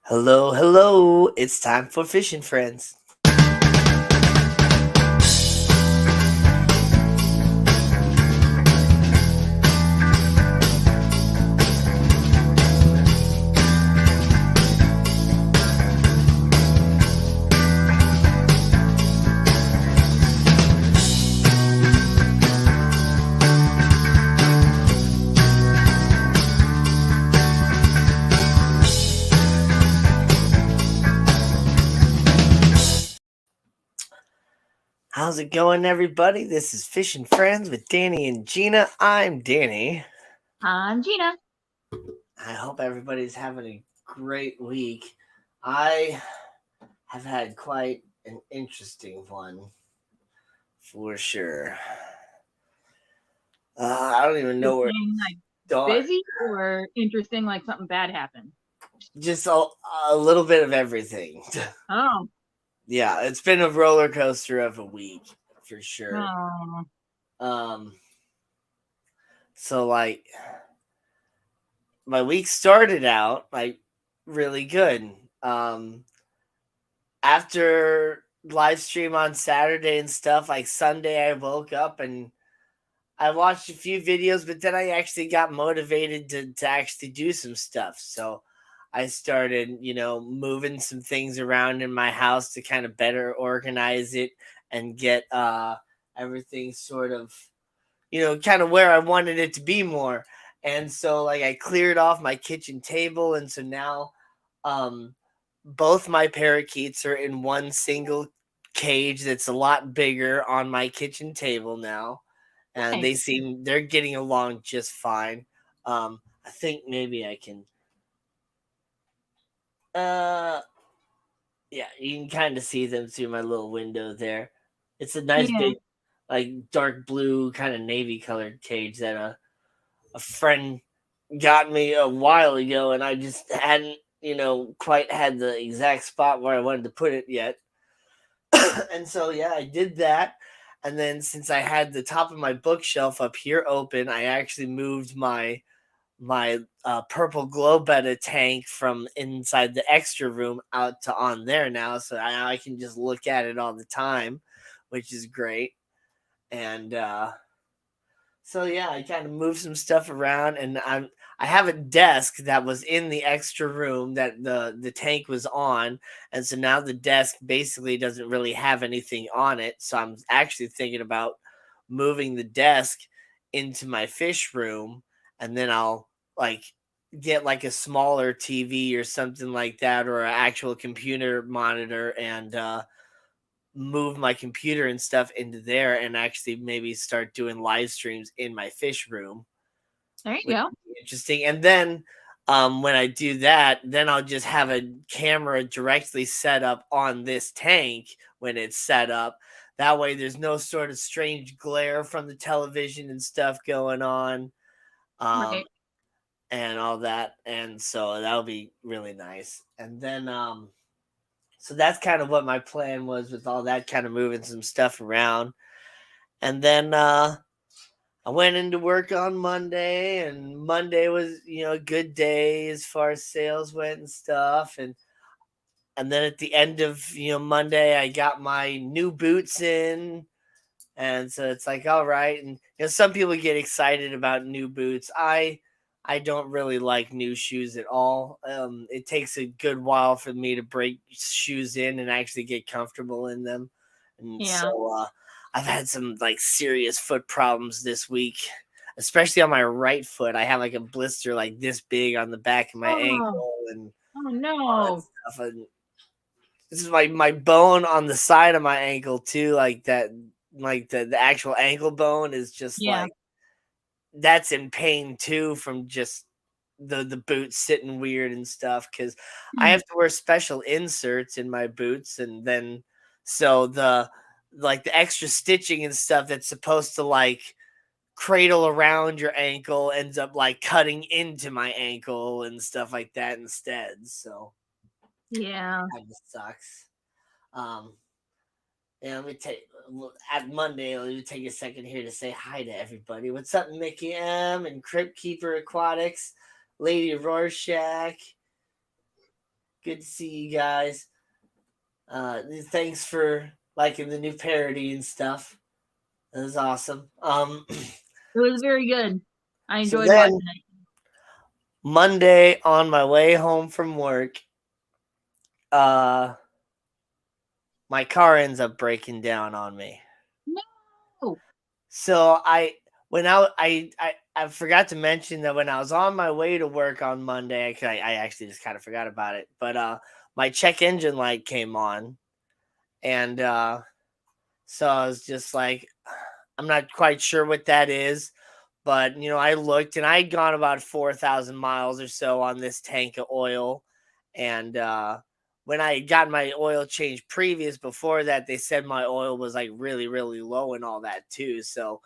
Hello, hello. It's time for fishing friends. How's it going, everybody? This is Fishing Friends with Danny and Gina. I'm Danny. I'm Gina. I hope everybody's having a great week. I have had quite an interesting one for sure. I don't even know where to Interesting, like start. busy or interesting, like something bad happened. Just a little bit of everything. Oh, Yeah, it's been a roller coaster of a week for sure. oh, Um, so like my week started out like really good. Um, After live stream on Saturday and stuff, like Sunday, I woke up and I watched a few videos, but then I actually got motivated to actually do some stuff. So I started, moving some things around in my house to kind of better organize it and get everything sort of, kind of where I wanted it to be more. And so like I cleared off my kitchen table, and so now um both my parakeets are in one single cage that's a lot bigger on my kitchen table now, and nice. they're getting along just fine. I think maybe I can uh yeah, you can kind of see them through my little window there. It's a nice Yeah. big like dark blue kind of navy colored cage that a friend got me a while ago, and I just hadn't, quite had the exact spot where I wanted to put it yet. And so yeah, I did that. And then since I had the top of my bookshelf up here open, I actually moved my purple glow betta tank from inside the extra room out to on there now, so I can just look at it all the time, which is great. And so yeah, I kind of moved some stuff around, and I have a desk that was in the extra room that the tank was on, and so now the desk basically doesn't really have anything on it. So I'm actually thinking about moving the desk into my fish room, and then I'll like get like a smaller TV or something like that, or an actual computer monitor, and move my computer and stuff into there and actually maybe start doing live streams in my fish room, There you which go. would be interesting. And then when I do that, then I'll just have a camera directly set up on this tank when it's set up. That way there's no sort of strange glare from the television and stuff going on. Um, Right. and all that. And so that'll be really nice. And then so that's kind of what my plan was with all that, kind of moving some stuff around. And then I went into work on Monday, and Monday was, a good day as far as sales went and stuff. And then at the end of, Monday, I got my new boots in. And so it's like, all right. And some people get excited about new boots. I don't really like new shoes at all. It takes a good while for me to break shoes in and actually get comfortable in them. And Yeah. so I've had some like serious foot problems this week, especially on my right foot. I have like a blister like this big on the back of my Oh, ankle and oh all that no. stuff. And this is my bone on the side of my ankle too, like that, like the actual ankle bone is just Yeah. like that's in pain too from just the boots sitting weird and stuff, because I Hmm. have to wear special inserts in my boots, and then so the like the extra stitching and stuff that's supposed to like cradle around your ankle ends up like cutting into my ankle and stuff like that instead. So Yeah. kind of sucks. Um, Yeah, let me take at Monday. Let me take a second here to say hi to everybody. What's up, Mickey M and Crypt Keeper Aquatics, Lady Rorschach, Good to see you guys. Thanks for liking the new parody and stuff. That was awesome. It was very good. I So enjoyed then watching it. Monday on my way home from work, uh, my car ends up breaking down on me. No. So when I forgot to mention that when I was on my way to work on Monday, I actually just kind of forgot about it. But my check engine light came on, and so I was just like, I'm not quite sure what that is. But I looked, and I had gone about 4,000 miles or so on this tank of oil, and when I had gotten my oil change previous before that, they said my oil was like really, really low and all that too. So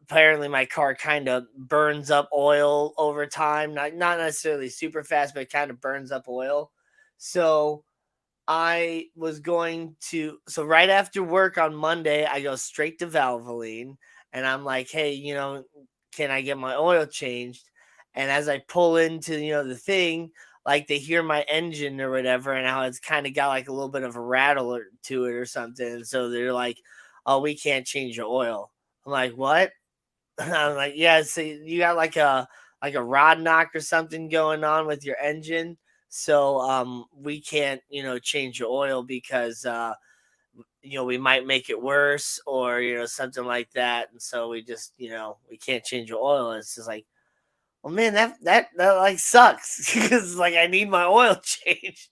apparently my car kind of burns up oil over time, not necessarily super fast, but it kind of burns up oil. So I was going to so right after work on Monday, I go straight to Valvoline, and I'm like, "Hey, can I get my oil changed?" And as I pull into, the thing, like they hear my engine or whatever, and how it's kind of got like a little bit of a rattle to it or something. And so they're like, "Oh, we can't change your oil." I'm like, "What?" I'm like, "Yeah, so you got like a rod knock or something going on with your engine. So we can't, change your oil because we might make it worse or something like that. And so we just, we can't change your oil." And it's just like, well, man, that like sucks because like I need my oil changed.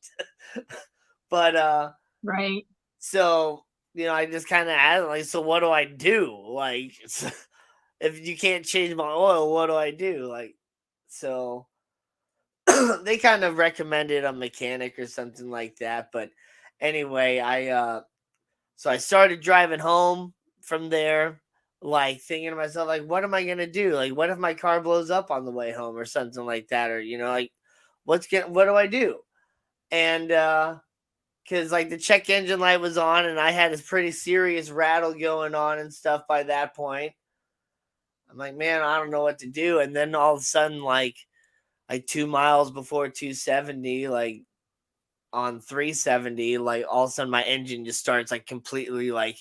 But Right. so I just kind of asked, like, so what do I do? Like, if you can't change my oil, what do I do? Like, so they kind of recommended a mechanic or something like that. But anyway, I started driving home from there, like thinking to myself, like, what am I gonna do? Like, what if my car blows up on the way home or something like that? Or, like, what do I do? And because like the check engine light was on and I had this pretty serious rattle going on and stuff by that point. I'm like, man, I don't know what to do. And then all of a sudden, like 2 miles before 270, like on 370, like all of a sudden my engine just starts like completely like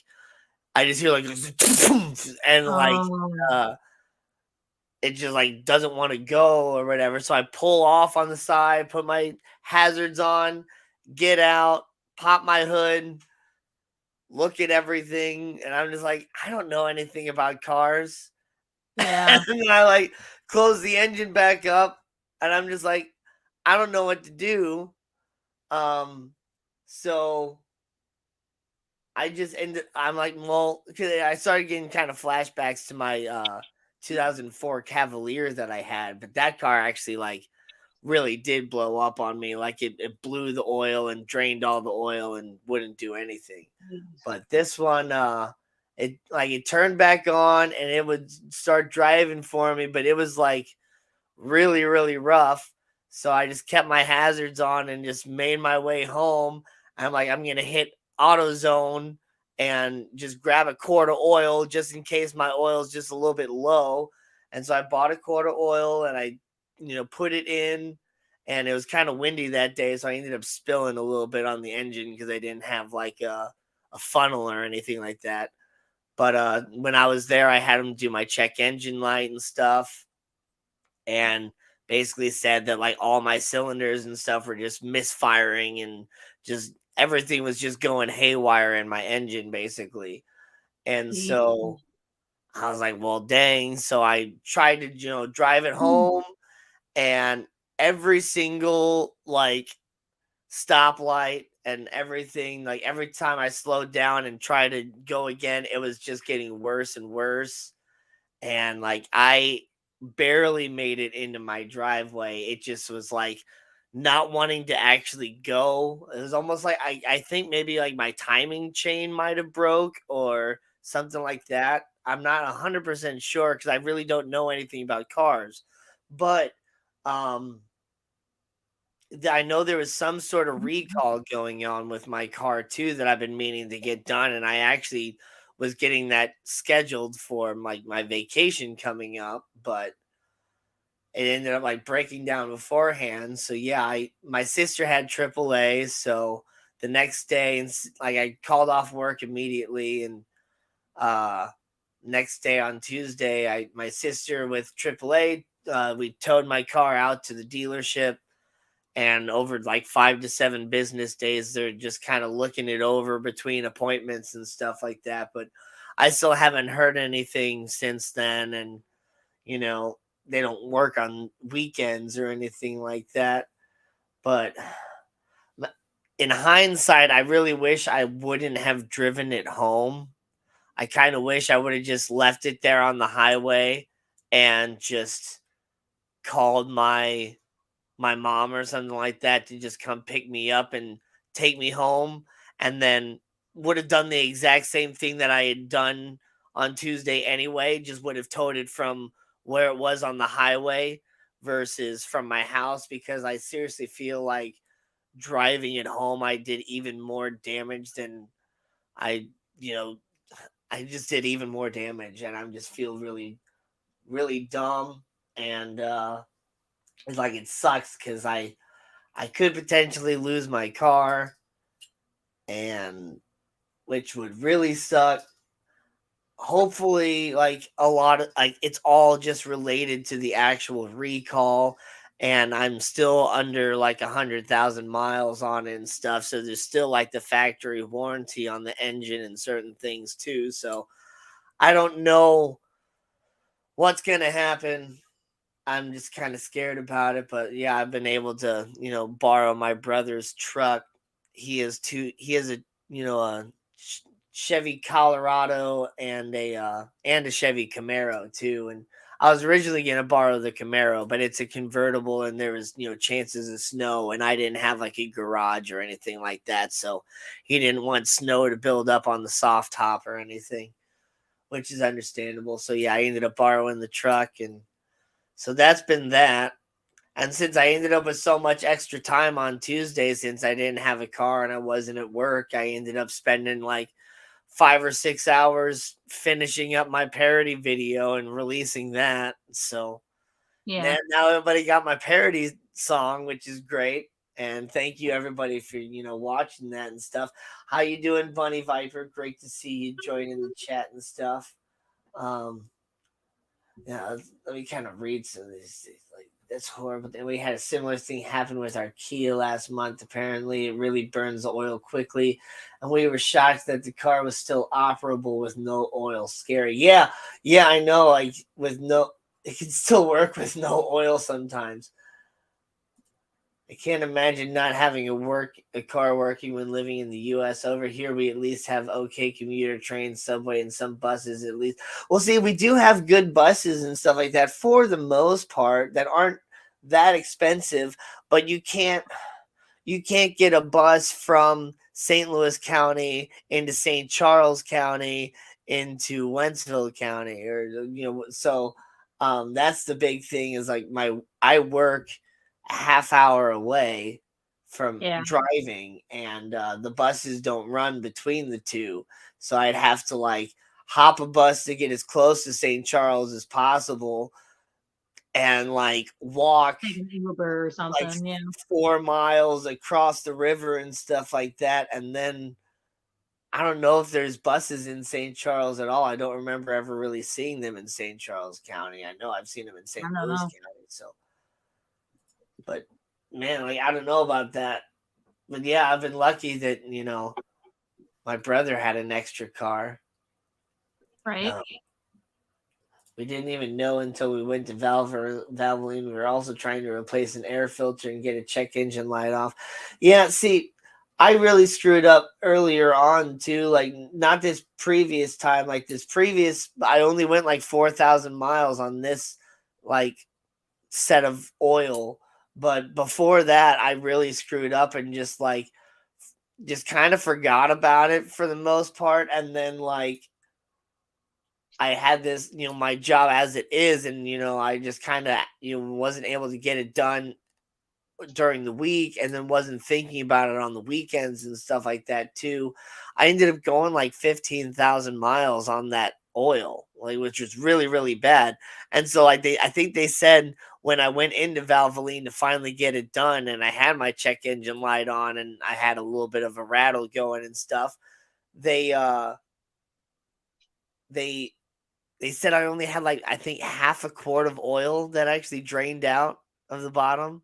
I just hear like and like Oh, uh it just like doesn't want to go or whatever. So I pull off on the side, put my hazards on, get out, pop my hood, look at everything, and I'm just like, I don't know anything about cars. And yeah. then I like close the engine back up, and I'm just like, I don't know what to do. Um, so I just ended. I'm like, well, 'cause I started getting kind of flashbacks to my 2004 Cavalier that I had, but that car actually like really did blow up on me. Like it blew the oil and drained all the oil and wouldn't do anything. Jeez. But this one, it turned back on and it would start driving for me, but it was like really, really rough. So I just kept my hazards on and just made my way home. I'm like, I'm gonna hit AutoZone and just grab a quart of oil just in case my oil is just a little bit low. And so I bought a quart of oil and I, put it in. And it was kind of windy that day, so I ended up spilling a little bit on the engine because I didn't have like a funnel or anything like that. But when I was there, I had them do my check engine light and stuff and basically said that like all my cylinders and stuff were just misfiring and just everything was just going haywire in my engine basically. And Jeez. so I was like, well, dang. So I tried to, drive it Mm. home and every single like stoplight and everything, like every time I slowed down and tried to go again, it was just getting worse and worse and like I barely made it into my driveway. It just was like not wanting to actually go. It was almost like I think maybe like my timing chain might have broke or something like that. I'm not 100% sure because I really don't know anything about cars. But um I know there was some sort of Mhm. recall going on with my car too that I've been meaning to get done, and I actually was getting that scheduled for my vacation coming up. But it ended up like breaking down beforehand. So yeah, I my sister had AAA, so the next day, and like I called off work immediately, and uh next day on Tuesday, I my sister with AAA, we towed my car out to the dealership, and over like 5 to 7 business days, they're just kind of looking it over between appointments and stuff like that. But I still haven't heard anything since then, and you know, they don't work on weekends or anything like that. But in hindsight, I really wish I wouldn't have driven it home. I kind of wish I would have just left it there on the highway and just called my mom or something like that to just come pick me up and take me home, and then would have done the exact same thing that I had done on Tuesday anyway, just would have towed it from where it was on the highway versus from my house, because I seriously feel like driving it home I did even more damage than I, you know, I just did even more damage, and I'm just feel really really dumb, and it's like it sucks cuz I could potentially lose my car, and which would really suck. Hopefully, like a lot of like it's all just related to the actual recall, and I'm still under like 100,000 miles on it and stuff. So there's still like the factory warranty on the engine and certain things too. So I don't know what's gonna happen. I'm just kind of scared about it, but yeah, I've been able to, borrow my brother's truck. He has a, a Chevy Colorado and a Chevy Camaro too. And I was originally going to borrow the Camaro, but it's a convertible and there was, chances of snow, and I didn't have like a garage or anything like that. So he didn't want snow to build up on the soft top or anything, which is understandable. So yeah, I ended up borrowing the truck, and so that's been that. And since I ended up with so much extra time on Tuesday, since I didn't have a car and I wasn't at work, I ended up spending like 5 or 6 hours finishing up my parody video and releasing that. So Yeah. now everybody got my parody song, which is great. And thank you everybody for watching that and stuff. How you doing, Bunny Viper? Great to see you joining the chat and stuff. Um, yeah, let me kind of read some of these things. Like, that's horrible. Then we had a similar thing happen with our Kia last month. Apparently, it really burns the oil quickly, and we were shocked that the car was still operable with no oil. Scary. Yeah, yeah, I know. Like with no, it can still work with no oil sometimes. I can't imagine not having a car working when living in the U.S. Over here, we at least have okay commuter trains, subway, and some buses at least. Well, see, we do have good buses and stuff like that for the most part that aren't that expensive, but you can't get a bus from St. Louis County into St. Charles County into Wentzville County, or so that's the big thing is like my I work a half hour away from Yeah. driving, and the buses don't run between the two, so I'd have to like hop a bus to get as close to St. Charles as possible, and like walk Take an Uber or like something. Yeah. 4 miles across the river and stuff like that, and then I don't know if there's buses in St. Charles at all. I don't remember ever really seeing them in St. Charles County. I know I've seen them in I St. don't Louis know. County, so but man, like I don't know about that. But yeah, I've been lucky that, my brother had an extra car. Right. Um, we didn't even know until we went to Valvoline. We were also trying to replace an air filter and get a check engine light off. Yeah, see, I really screwed up earlier on too. Like not this previous time, like this previous. I only went like 4,000 miles on this like set of oil, but before that, I really screwed up and just kind of forgot about it for the most part, and then like I had this, my job as it is, and I just kind of, wasn't able to get it done during the week, and then wasn't thinking about it on the weekends and stuff like that too. I ended up going like 15,000 miles on that oil, like which was really really bad. And so like I think they said when I went into Valvoline to finally get it done, and I had my check engine light on, and I had a little bit of a rattle going and stuff, they they they said I only had like I think half a quart of oil that actually drained out of the bottom.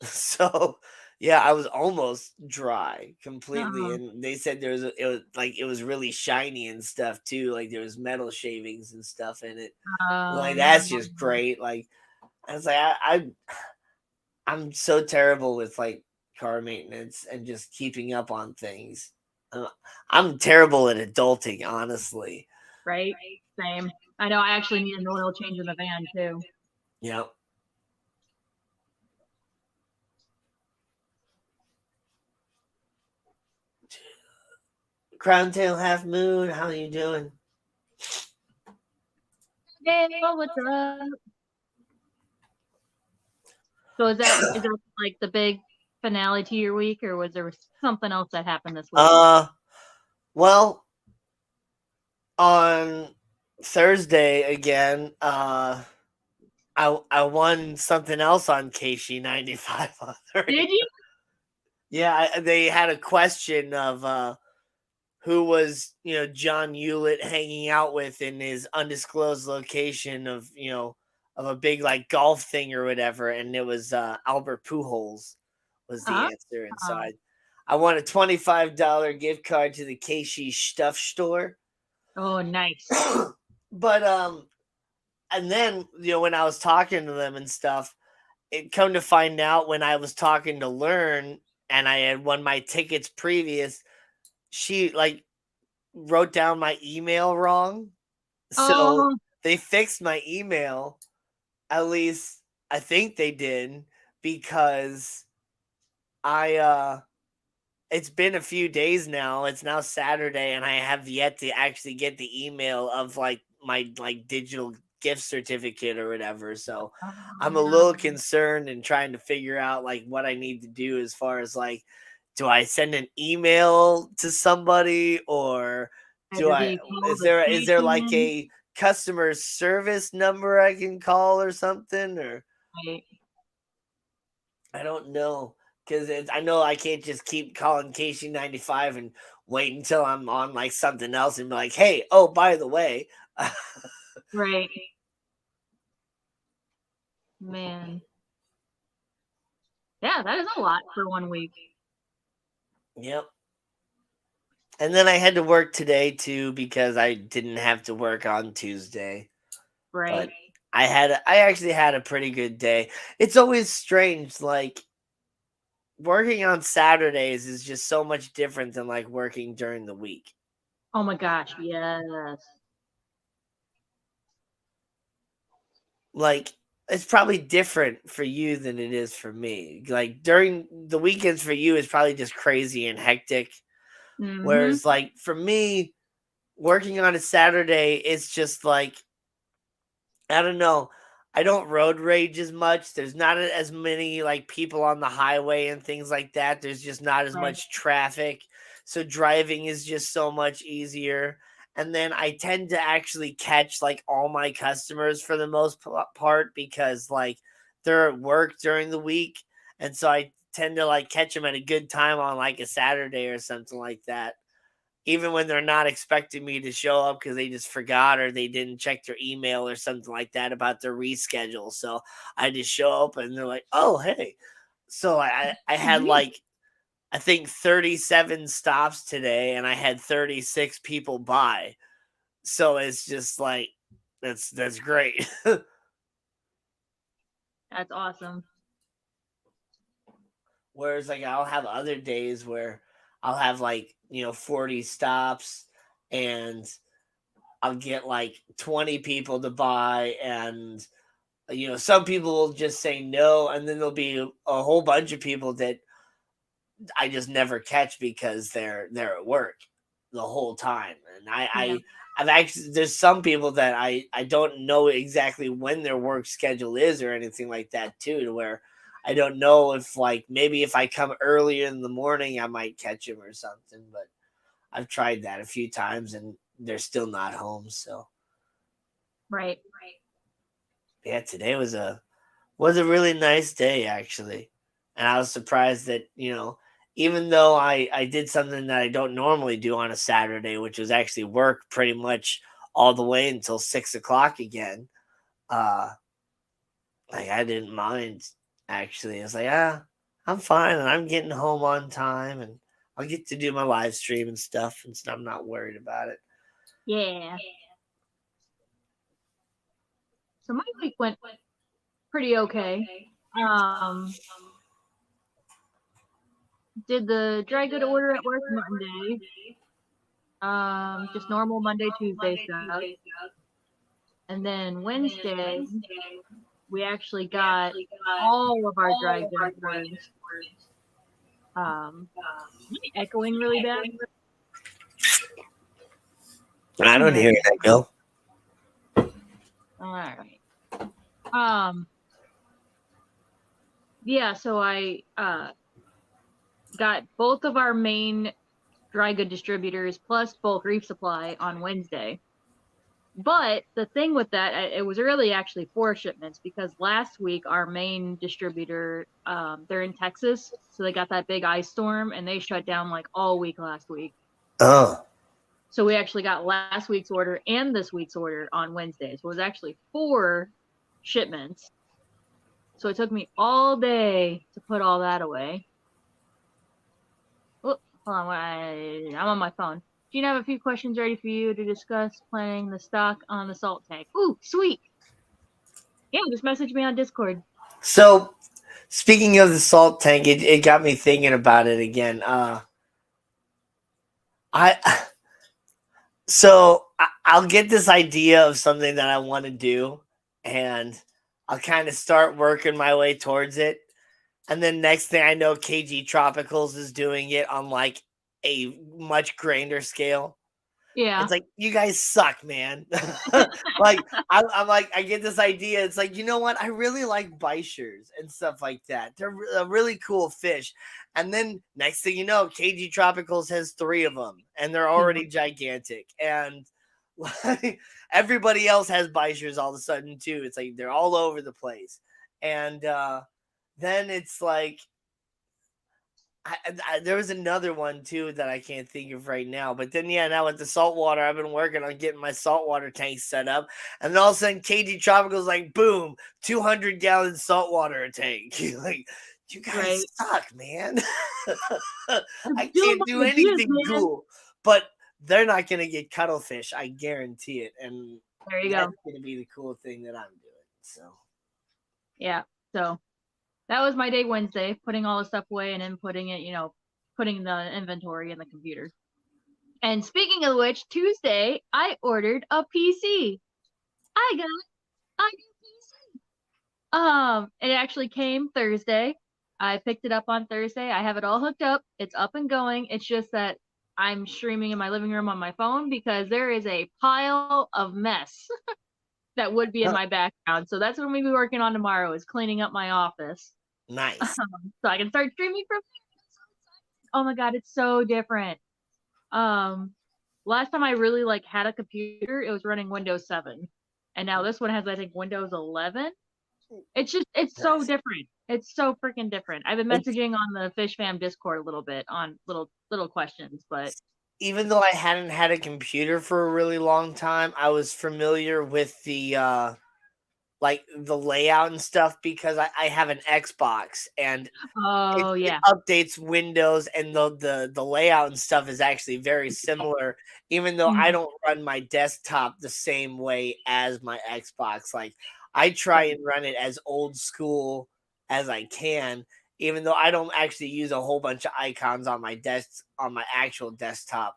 So, yeah, I was almost dry completely, Uh-uh. and they said it was really shiny and stuff too, like there was metal shavings and stuff in it. Oh, Like no. that's just great. Like I was like, I'm so terrible with like car maintenance and just keeping up on things. Uh, I'm terrible at adulting, honestly. Right? Same. I know I actually need an oil change in the van too. Yeah. Crown Tail Half Moon, how you doing? Hey, what's up? So is that like the big finale to your week, or was there something else that happened this week? Uh, well, on Thursday again, I won something else on KC 95 on Did you? Yeah, they had a question of who was John Hewlett hanging out with in his undisclosed location of of a big like golf thing or whatever, and it was Albert Pujols was the Uh-huh. answer, and so I won a $25 gift card to the KC Stuff Store. Oh, nice. But and then when I was talking to them and stuff, it come to find out when I was talking to Learn and I had won my tickets previous, she like wrote down my email wrong. So Oh, they fixed my email. At least I think they did, because I it's been a few days now. It's now Saturday, and I have yet to actually get the email of like my like digital gift certificate or whatever. So oh I'm a little no. concerned and trying to figure out like what I need to do as far as like, do I send an email to somebody, or Do you call the is there like station? a customer service number I can call or something, or Right. I don't know, because I know I can't just keep calling KC 95 and wait until I'm on like something else and be like, hey, oh, by the way. Right. Man. Yeah, that is a lot for one week. Yep. And then I had to work today too because I didn't have to work on Tuesday. But Right. I actually had a pretty good day. It's always strange, like working on Saturdays is just so much different than like working during the week. Oh my gosh, yes. Like it's probably different for you than it is for me. Like during the weekends for you is probably just crazy and hectic. Mhm. Whereas like for me, working on a Saturday, it's just like I don't know. I don't road rage as much. There's not as many like people on the highway and things like that. There's just not as Right. much traffic. So driving is just so much easier. And then I tend to actually catch like all my customers for the most part because like they're at work during the week. And so I tend to like catch them at a good time on like a Saturday or something like that, even when they're not expecting me to show up because they just forgot or they didn't check their email or something like that about their reschedule. So I just show up and they're like, "Oh, hey." So I had Neat. like I think 37 stops today, and I had 36 people buy. So it's just like that's great. That's awesome. Whereas like I'll have other days where I'll have like 40 stops, and I'll get like 20 people to buy, and some people will just say no, and then there'll be a whole bunch of people that I just never catch because they're at work the whole time. And Yeah. I've actually there's some people that I don't know exactly when their work schedule is or anything like that too, to where I don't know if like maybe if I come earlier in the morning I might catch them or something, but I've tried that a few times and they're still not home. So Right. yeah, today was a Was a really nice day actually, and I was surprised that even though I did something that I don't normally do on a Saturday, which was actually work pretty much all the way until 6 o'clock again. Uh, like I didn't mind actually. I was like, I'm fine, and I'm getting home on time, and I'll get to do my live stream and stuff, and so I'm not worried about it. Yeah. So my week went pretty okay. Um, did the dry good order at work Monday. Just normal Monday, Tuesday stuff. And then Wednesday, we actually got all of our dry good orders. Am I echoing really bad? I don't hear that go. All right. Yeah, so I got both of our main dry good distributors plus bulk reef supply on Wednesday. But the thing with that, it was really actually 4 shipments because last week our main distributor, they're in Texas, so they got that big ice storm and they shut down like all week last week. Oh. So we actually got last week's order and this week's order on Wednesday. So it was actually 4 shipments. So it took me all day to put all that away. Oh, hold on, I'm on my phone. Gina, I have a few questions ready for you to discuss planning the stock on the salt tank. Ooh, sweet. Yeah, just message me on Discord. So, speaking of the salt tank, it got me thinking about it again. I so I'll get this idea of something that I want to do, and I'll kind of start working my way towards it. And then next thing I know, KG Tropicals is doing it on like a much grander scale. Yeah. It's like, you guys suck, man. Like, I'm like, I get this idea. It's like, you know what? I really like Bichers and stuff like that. They're a really cool fish. And then next thing you know, KG Tropicals has 3 of them, and they're already gigantic. And like, everybody else has Bichers all of a sudden too. It's like they're all over the place. And then it's like, there was another one too that I can't think of right now. But then, yeah, now with the saltwater, I've been working on getting my saltwater tank set up, and then all of a sudden, KG Tropical's like, boom, 200-gallon saltwater tank. Like, you guys suck, man. I can't do anything cool, but they're not gonna get cuttlefish. I guarantee it, and there you that's go. gonna be the cool thing that I'm doing. So, yeah. So that was my day Wednesday, putting all the stuff away and then putting it, putting the inventory in the computer. And speaking of which, Tuesday I ordered a PC. I got a new PC. It actually came Thursday. I picked it up on Thursday. I have it all hooked up. It's up and going. It's just that I'm streaming in my living room on my phone because there is a pile of mess that would be in my background. So that's what I'm going to be working on tomorrow is cleaning up my office. nice. So I can start streaming from there. Oh my god, it's so different. Last time I really like had a computer, it was running Windows 7. And now this one has I think Windows 11. It's so different. It's so freaking different. I've been messaging on the Fish Fam Discord a little bit on little questions, but even though I hadn't had a computer for a really long time, I was familiar with the like the layout and stuff because I have an Xbox, and it updates Windows, and the layout and stuff is actually very similar, even though I don't run my desktop the same way as my Xbox. Like, I try and run it as old school as I can, even though I don't actually use a whole bunch of icons on my actual desktop.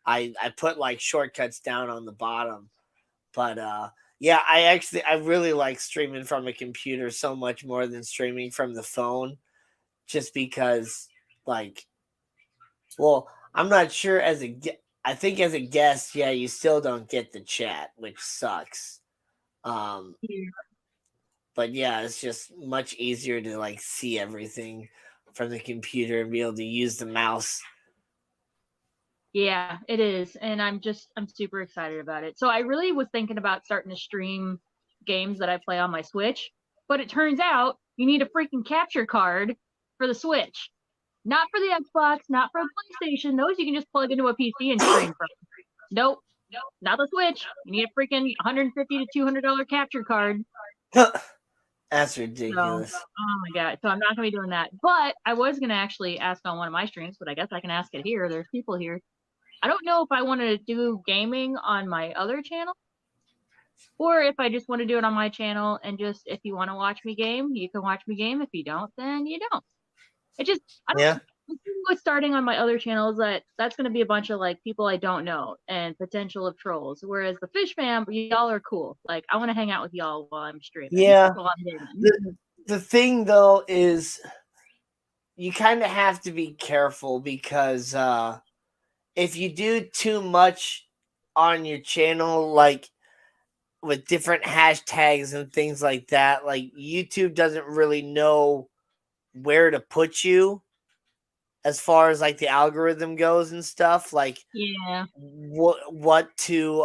I put like shortcuts down on the bottom. But yeah, I really like streaming from a computer so much more than streaming from the phone, just because, like, well, I'm not sure I think as a guest, yeah, you still don't get the chat, which sucks. But yeah, it's just much easier to like see everything from the computer and be able to use the mouse. Yeah, it is. And I'm super excited about it. So I really was thinking about starting to stream games that I play on my Switch. But it turns out you need a freaking capture card for the Switch. Not for the Xbox, not for the PlayStation. Those you can just plug into a PC and stream from. Nope, not the Switch. You need a freaking $150 to $200 capture card. That's So, ridiculous. oh my god. So I'm not gonna be doing that. But I was gonna actually ask on one of my streams, but I guess I can ask it here. There's people here. I don't know if I want to do gaming on my other channel, or if I just want to do it on my channel and just if you want to watch me game, you can watch me game. If you don't, then you don't. It just I don't. Yeah. What's starting on my other channels that's going to be a bunch of like people I don't know and potential of trolls. Whereas the Fish Fam, y'all are cool. Like I want to hang out with y'all while I'm streaming. Yeah. While I'm gaming. The thing though is you kind of have to be careful because if you do too much on your channel, like with different hashtags and things like that, like YouTube doesn't really know where to put you as far as like the algorithm goes and stuff. Like Yeah. what to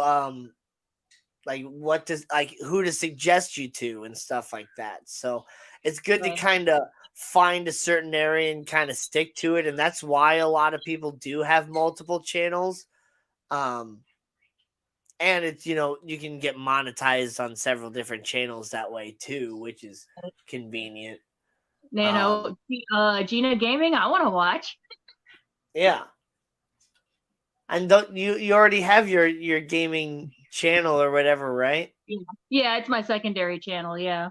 like what to like who to suggest you to and stuff like that. So it's good to Right. kind of find a certain area and kind of stick to it, and that's why a lot of people do have multiple channels. um and it's, you can get monetized on several different channels that way too, which is convenient. um Gina Gaming, I want to watch. yeah. And don't you already have your gaming channel or whatever, right? Yeah, it's my secondary channel. Yeah.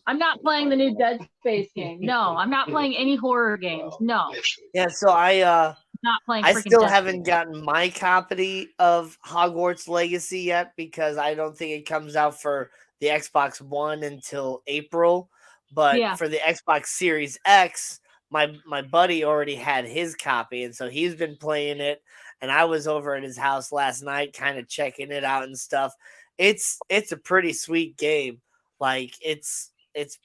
I'm not playing the new Dead Space game. No, I'm not playing any horror games. No, Yeah, so not playing I freaking still Dead haven't Space. gotten my copy of Hogwarts Legacy yet because I don't think it comes out for the Xbox One until April. But Yeah. for the Xbox Series X, my buddy already had his copy, and so he's been playing it. And I was over at his house last night, kind of checking it out and stuff. It's a pretty sweet game. Like it's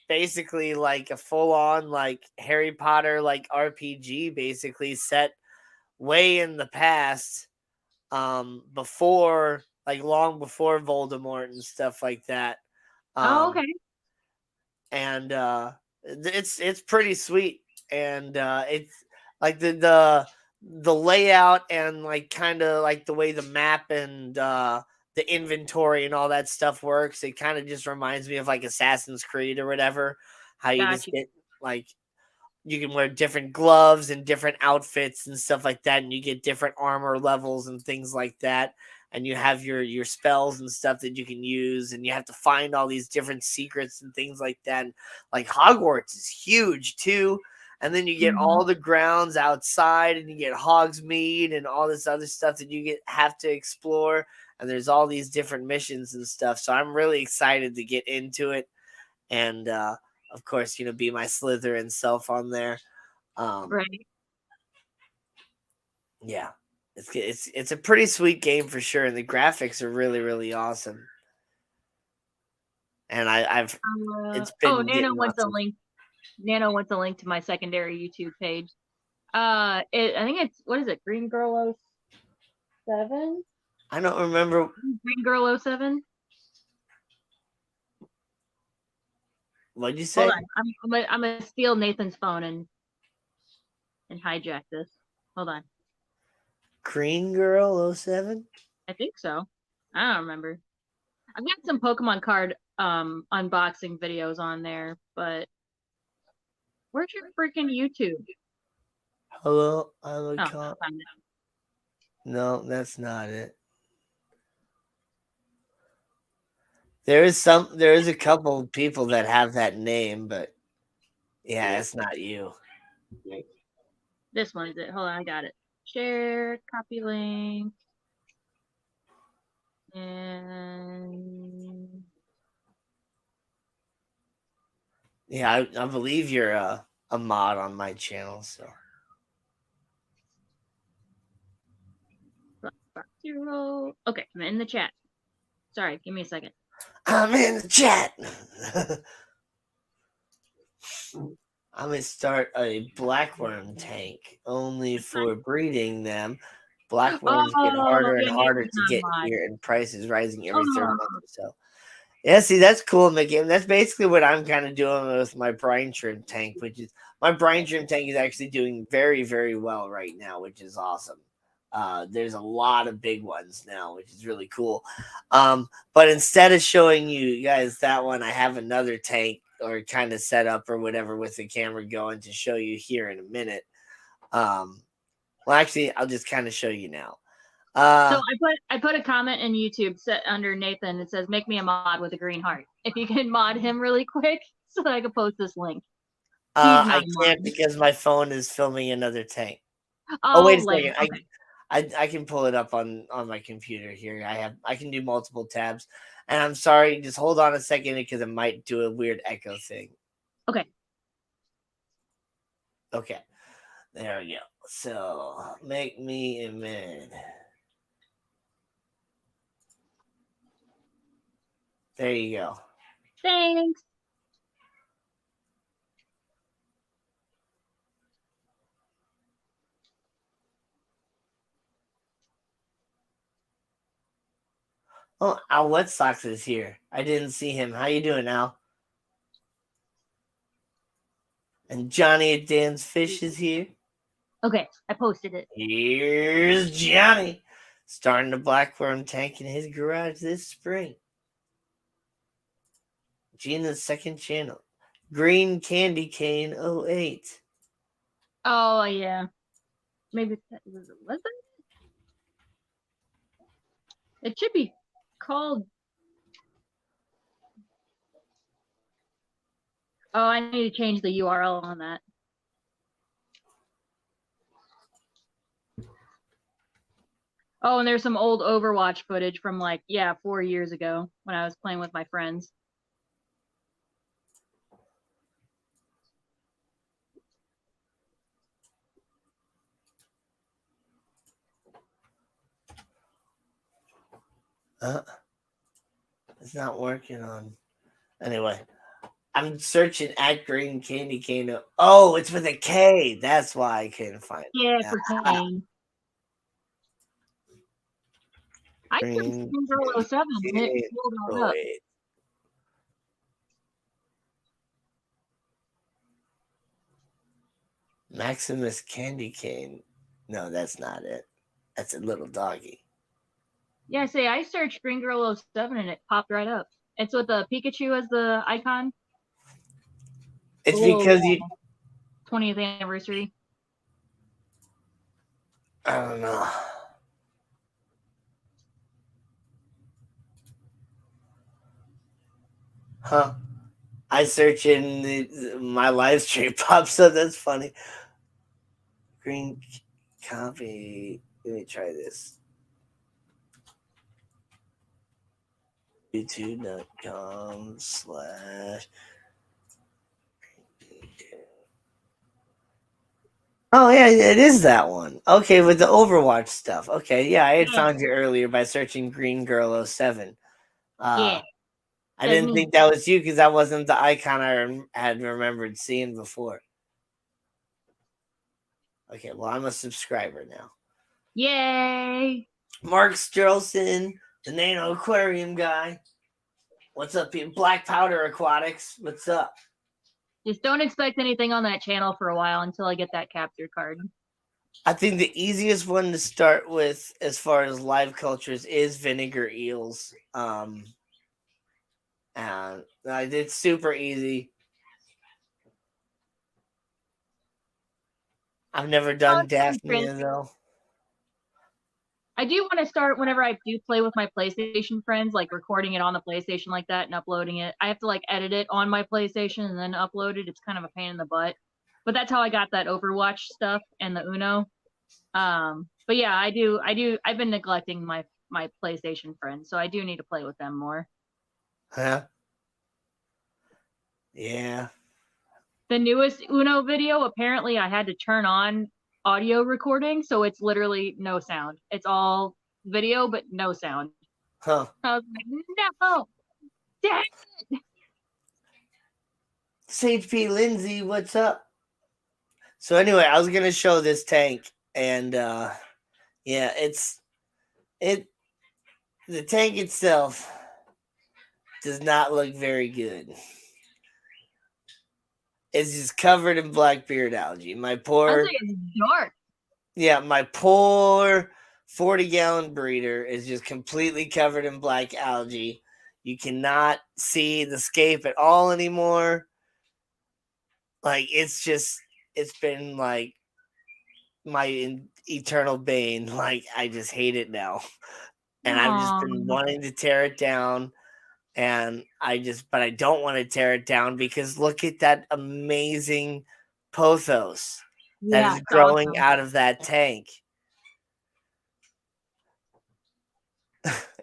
basically like a full on like Harry Potter like RPG, basically set way in the past, before like long before Voldemort and stuff like that. Oh, um okay. and it's pretty sweet. And it's like the layout and like kind of like the way the map and the inventory and all that stuff works, it kind of just reminds me of like Assassin's Creed or whatever, how you just Gotcha. get like you can wear different gloves and different outfits and stuff like that, and you get different armor levels and things like that, and you have your spells and stuff that you can use, and you have to find all these different secrets and things like that. And like Hogwarts is huge too, and then you get Mhm. all the grounds outside, and you get Hogsmeade and all this other stuff that you have to explore, and there's all these different missions and stuff. So I'm really excited to get into it, and of course, be my Slytherin self on there. Right. Yeah, it's a pretty sweet game for sure, and the graphics are really really awesome. And I've it's Oh, been getting awesome. Nano wants a link to my secondary YouTube page. I think it's what is it? Green Girl 07? I don't remember. Green Girl 07? What'd you Hold say? on. I'm gonna steal Nathan's phone and hijack this. Hold on. Green Girl 07? I think so. I don't remember. I've got some Pokemon card unboxing videos on there, but where's your freaking YouTube? Hello, Oh, I found it. no, that's not it. There is a couple people that have that name, but yeah, it's not you. This one is it. Hold on, I got it. Share, copy link, and Yeah, I believe you're a mod on my channel, so 0. Okay, I'm in the chat. Sorry, give me a second. I'm in the chat. I'm gonna start a blackworm tank only for breeding them. Blackworms get Oh, harder and yeah, harder Nathan's to not get mod. here, and prices rising every third Oh, month or so. Yeah, see, that's cool, Mickey. And that's basically what I'm kind of doing with my brine shrimp tank, which is my brine shrimp tank is actually doing very, very well right now, which is awesome. There's a lot of big ones now, which is really cool. But instead of showing you guys that one, I have another tank or kind of set up or whatever with the camera going to show you here in a minute. Well, actually, I'll just kind of show you now. So I put a comment in YouTube set under Nathan. It says, "Make me a mod with a green heart." If you can mod him really quick, so that I can post this link. He's not I a mod. can't because my phone is filming another tank. Oh, Oh, wait a lame. second. Okay. I can pull it up on my computer here. I can do multiple tabs. And I'm sorry, just hold on a second because it might do a weird echo thing. Okay. Okay. There we go. So make me a minute. There you go. Thanks. Oh, Al Wet Sox is here. I didn't see him. How you doing, Al? And Johnny at Dan's Fish is here. Okay, I posted it. Here's Johnny starting the blackworm tank in his garage this spring. Gina's second channel. Green Candy Cane 08. Oh yeah. Maybe was that? It should be called. Oh, I need to change the URL on that. Oh, and there's some old Overwatch footage from 4 years ago when I was playing with my friends. It's not working on. Anyway, I'm searching at Green Candy Cane. Oh, it's with a K. That's why I couldn't find it. Yeah, for Kane. I Green searched 07 and it Cane pulled up. 08. Maximus Candy Cane. No, that's not it. That's a little doggy. Yeah, I searched Green Girl 07 and it popped right up. It's with the Pikachu as the icon. It's because you 20th anniversary. I don't know. Huh. I search in my live stream pops up. That's funny. Green copy. Let me try this. YouTube.com/. Oh yeah, it is that one. Okay, with the Overwatch stuff. Okay, yeah, I had found you earlier by searching Green Girl 07. Yeah. I didn't think that was you because that wasn't the icon I had remembered seeing before. Okay, well, I'm a subscriber now. Yay! Mark Sturlson, the Nano Aquarium guy. What's up, people? Black Powder Aquatics. What's up? Just don't expect anything on that channel for a while until I get that capture card. I think the easiest one to start with as far as live cultures is vinegar eels. And it's super easy. I've never done Daphnia though. I do want to start whenever I do play with my PlayStation friends, like recording it on the PlayStation like that and uploading it. I have to edit it on my PlayStation and then upload it. It's kind of a pain in the butt. But that's how I got that Overwatch stuff and the Uno. But yeah, I've been neglecting my PlayStation friends, so I do need to play with them more. Huh? Yeah. The newest Uno video, apparently I had to turn on audio recording, so it's literally no sound. It's all video, but no sound. Huh. I was like, no, dang it. Sage P. Lindsay, what's up? So anyway, I was gonna show this tank, and yeah, the tank itself does not look very good. It's just covered in black beard algae. My I'd poor, say it's dark. yeah, my poor 40-gallon breeder is just completely covered in black algae. You cannot see the scape at all anymore. Like it's been like my eternal bane. Like I just hate it now, and I've just Aw, been wanting to tear it down, and but I don't want to tear it down because look at that amazing pothos that yeah, is it's growing awesome. out of that tank.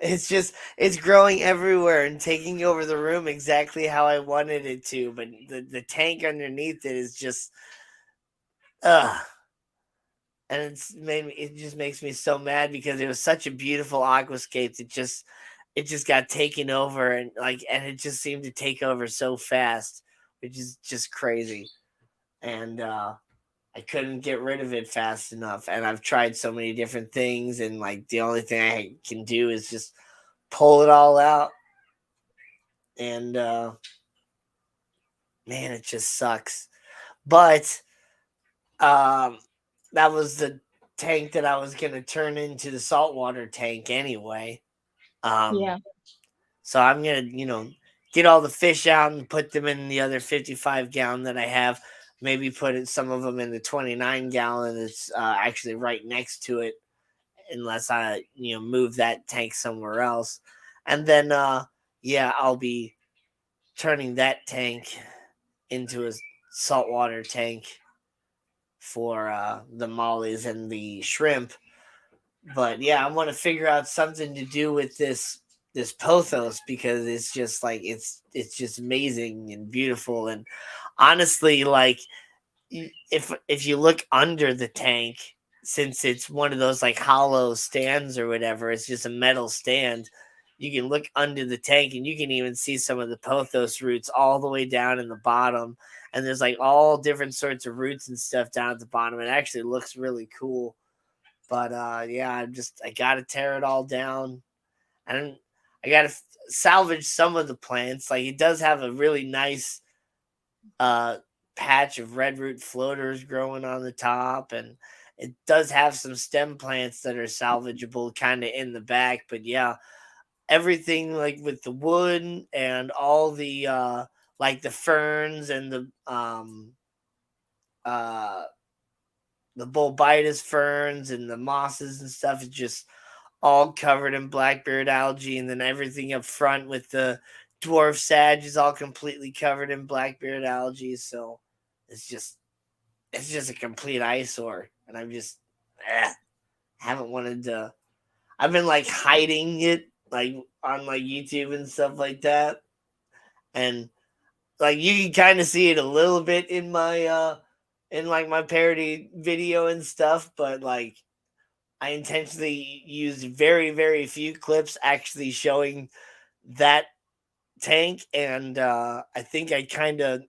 It's growing everywhere and taking over the room exactly how I wanted it to, but the tank underneath it is just ugh. And it just makes me so mad because it was such a beautiful aquascape that it just got taken over and it just seemed to take over so fast, which is just crazy. And I couldn't get rid of it fast enough. And I've tried so many different things, and like the only thing I can do is just pull it all out. And man, it just sucks. But um, that was the tank that I was gonna turn into the saltwater tank anyway. Um, Yeah. so I'm gonna, get all the fish out and put them in the other 55-gallon that I have. Maybe some of them in the 29-gallon that's actually right next to it, unless I, move that tank somewhere else. And then, yeah, I'll be turning that tank into a saltwater tank for the mollies and the shrimp. But yeah, I want to figure out something to do with this pothos because it's just like it's just amazing and beautiful. And honestly, like if you look under the tank, since it's one of those like hollow stands or whatever, it's just a metal stand. You can look under the tank and you can even see some of the pothos roots all the way down in the bottom. And there's like all different sorts of roots and stuff down at the bottom. It actually looks really cool. But yeah, I gotta tear it all down, and I gotta salvage some of the plants. Like it does have a really nice uh patch of red root floaters growing on the top, and it does have some stem plants that are salvageable kind of in the back. But yeah, everything like with the wood and all the like the ferns and uh the bulbitis ferns and the mosses and stuff is just all covered in blackbeard algae, and then everything up front with the dwarf sage is all completely covered in blackbeard algae. So it's just it's just a complete eyesore, and I'm just haven't wanted to. I've been like hiding it like on my YouTube and stuff like that, and like you can kind of see it a little bit in like my parody video and stuff, but like I intentionally used very, very few clips actually showing that tank, and I think I kind of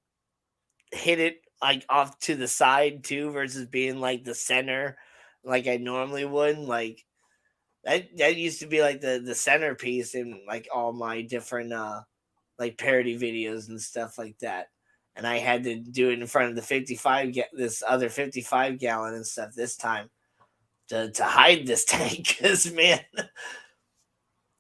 hit it like off to the side too, versus being like the center, like I normally would. Like that used to be like the centerpiece in like all my different like parody videos and stuff like that. And I had to do it in front of the 55 this other 55-gallon and stuff this time to hide this tank because man.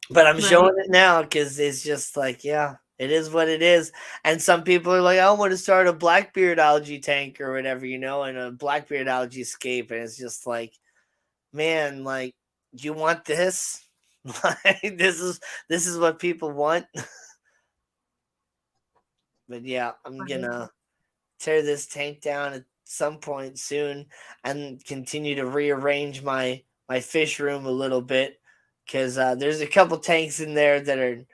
But I'm Right. showing it now because it's just like, yeah, it is what it is. And some people are like, I want to start a Blackbeard algae tank or whatever, and a Blackbeard algae scape. And it's just like, man, like, you want this? Like, this is what people want. But yeah, I'm Right. gonna tear this tank down at some point soon and continue to rearrange my fish room a little bit because there's a couple tanks in there that are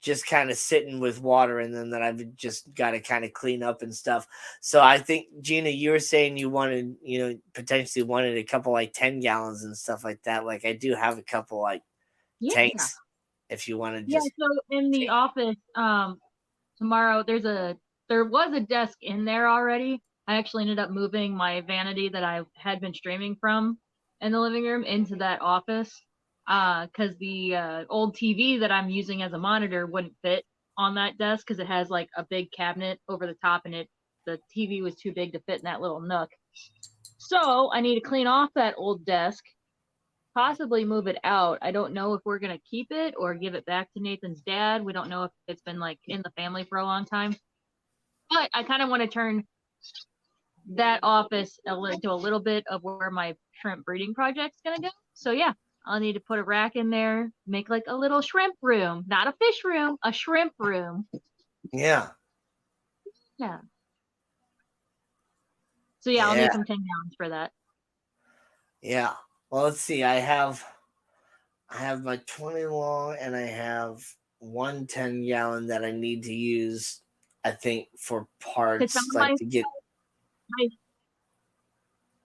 just kind of sitting with water in them that I've just got to kind of clean up and stuff. So I think Gina, you were saying you wanted, potentially wanted a couple like 10 gallons and stuff like that. Like I do have a couple like Yeah. tanks if you want to Yeah. just So in the take. office, tomorrow there was a desk in there already. I actually ended up moving my vanity that I had been streaming from in the living room into that office because the old TV that I'm using as a monitor wouldn't fit. on that desk because it has like a big cabinet over the top, and the TV was too big to fit in that little nook. So I need to clean off that old desk, possibly move it out. I don't know if we're gonna keep it or give it back to Nathan's dad. We don't know if it's been like in the family for a long time. But I kind of want to turn that office into a little bit of where my shrimp breeding project's gonna go. So yeah, I'll need to put a rack in there, make like a little shrimp room, not a fish room, a shrimp room. Yeah. Yeah. So yeah, I'll need some 10 gallons for that. Yeah. Well, let's see. I have my 20 long, and I have 1 10-gallon that I need to use, I think, for parts, like to get. my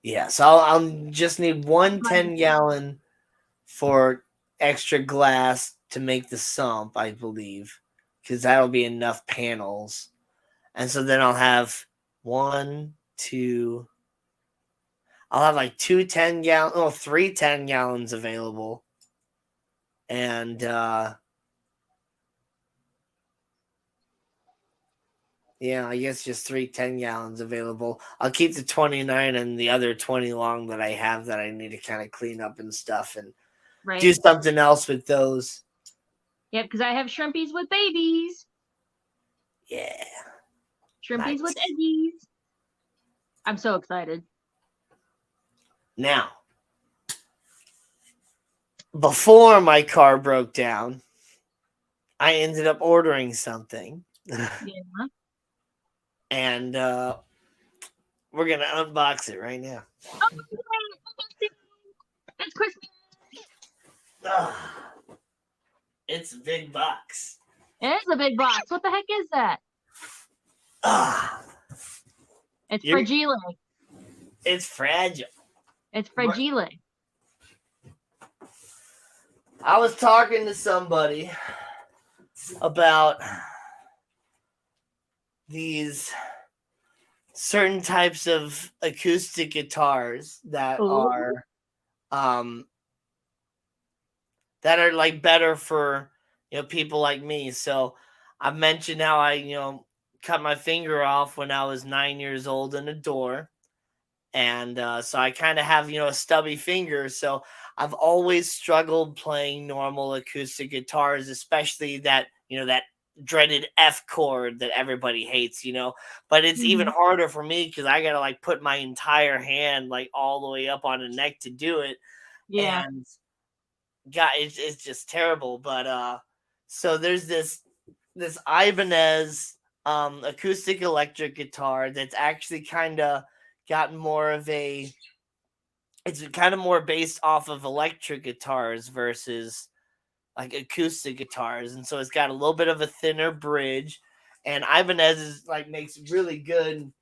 Yeah, so I'll just need 1 10-gallon for extra glass to make the sump, I believe, because that'll be enough panels. And so then I'll have one, two. I'll have like 2 10-gallon, oh, 3 10-gallons available. And yeah, I guess just 3 10-gallons available. I'll keep the 29 and the other 20 long that I have that I need to kind of clean up and stuff and do something else with those. Yep, because I have shrimpies with babies. Yeah. Shrimpies with eggies. I'm so excited. Now, before my car broke down, I ended up ordering something. Yeah. And we're going to unbox it right now. Oh, it's Christmas. It's a big box. It is a big box. What the heck is that? It's fragile. It's fragile. It's fragile. I was talking to somebody about these certain types of acoustic guitars that are like better for people like me. So I mentioned how I cut my finger off when I was 9 years old in a door. And so I kind of have, a stubby finger. So I've always struggled playing normal acoustic guitars, especially that dreaded F chord that everybody hates, but it's even harder for me because I got to like put my entire hand like all the way up on the neck to do it. Yeah. And God, it's just terrible. But so there's this Ibanez acoustic electric guitar that's actually kind of got more of it's kind of more based off of electric guitars versus like acoustic guitars, and so it's got a little bit of a thinner bridge, and Ibanez is like makes really good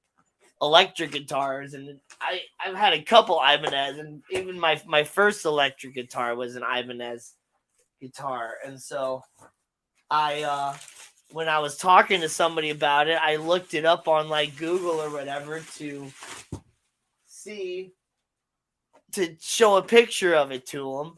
electric guitars, and I've had a couple Ibanez, and even my first electric guitar was an Ibanez guitar, and so I when I was talking to somebody about it, I looked it up on like Google or whatever to show a picture of it to them.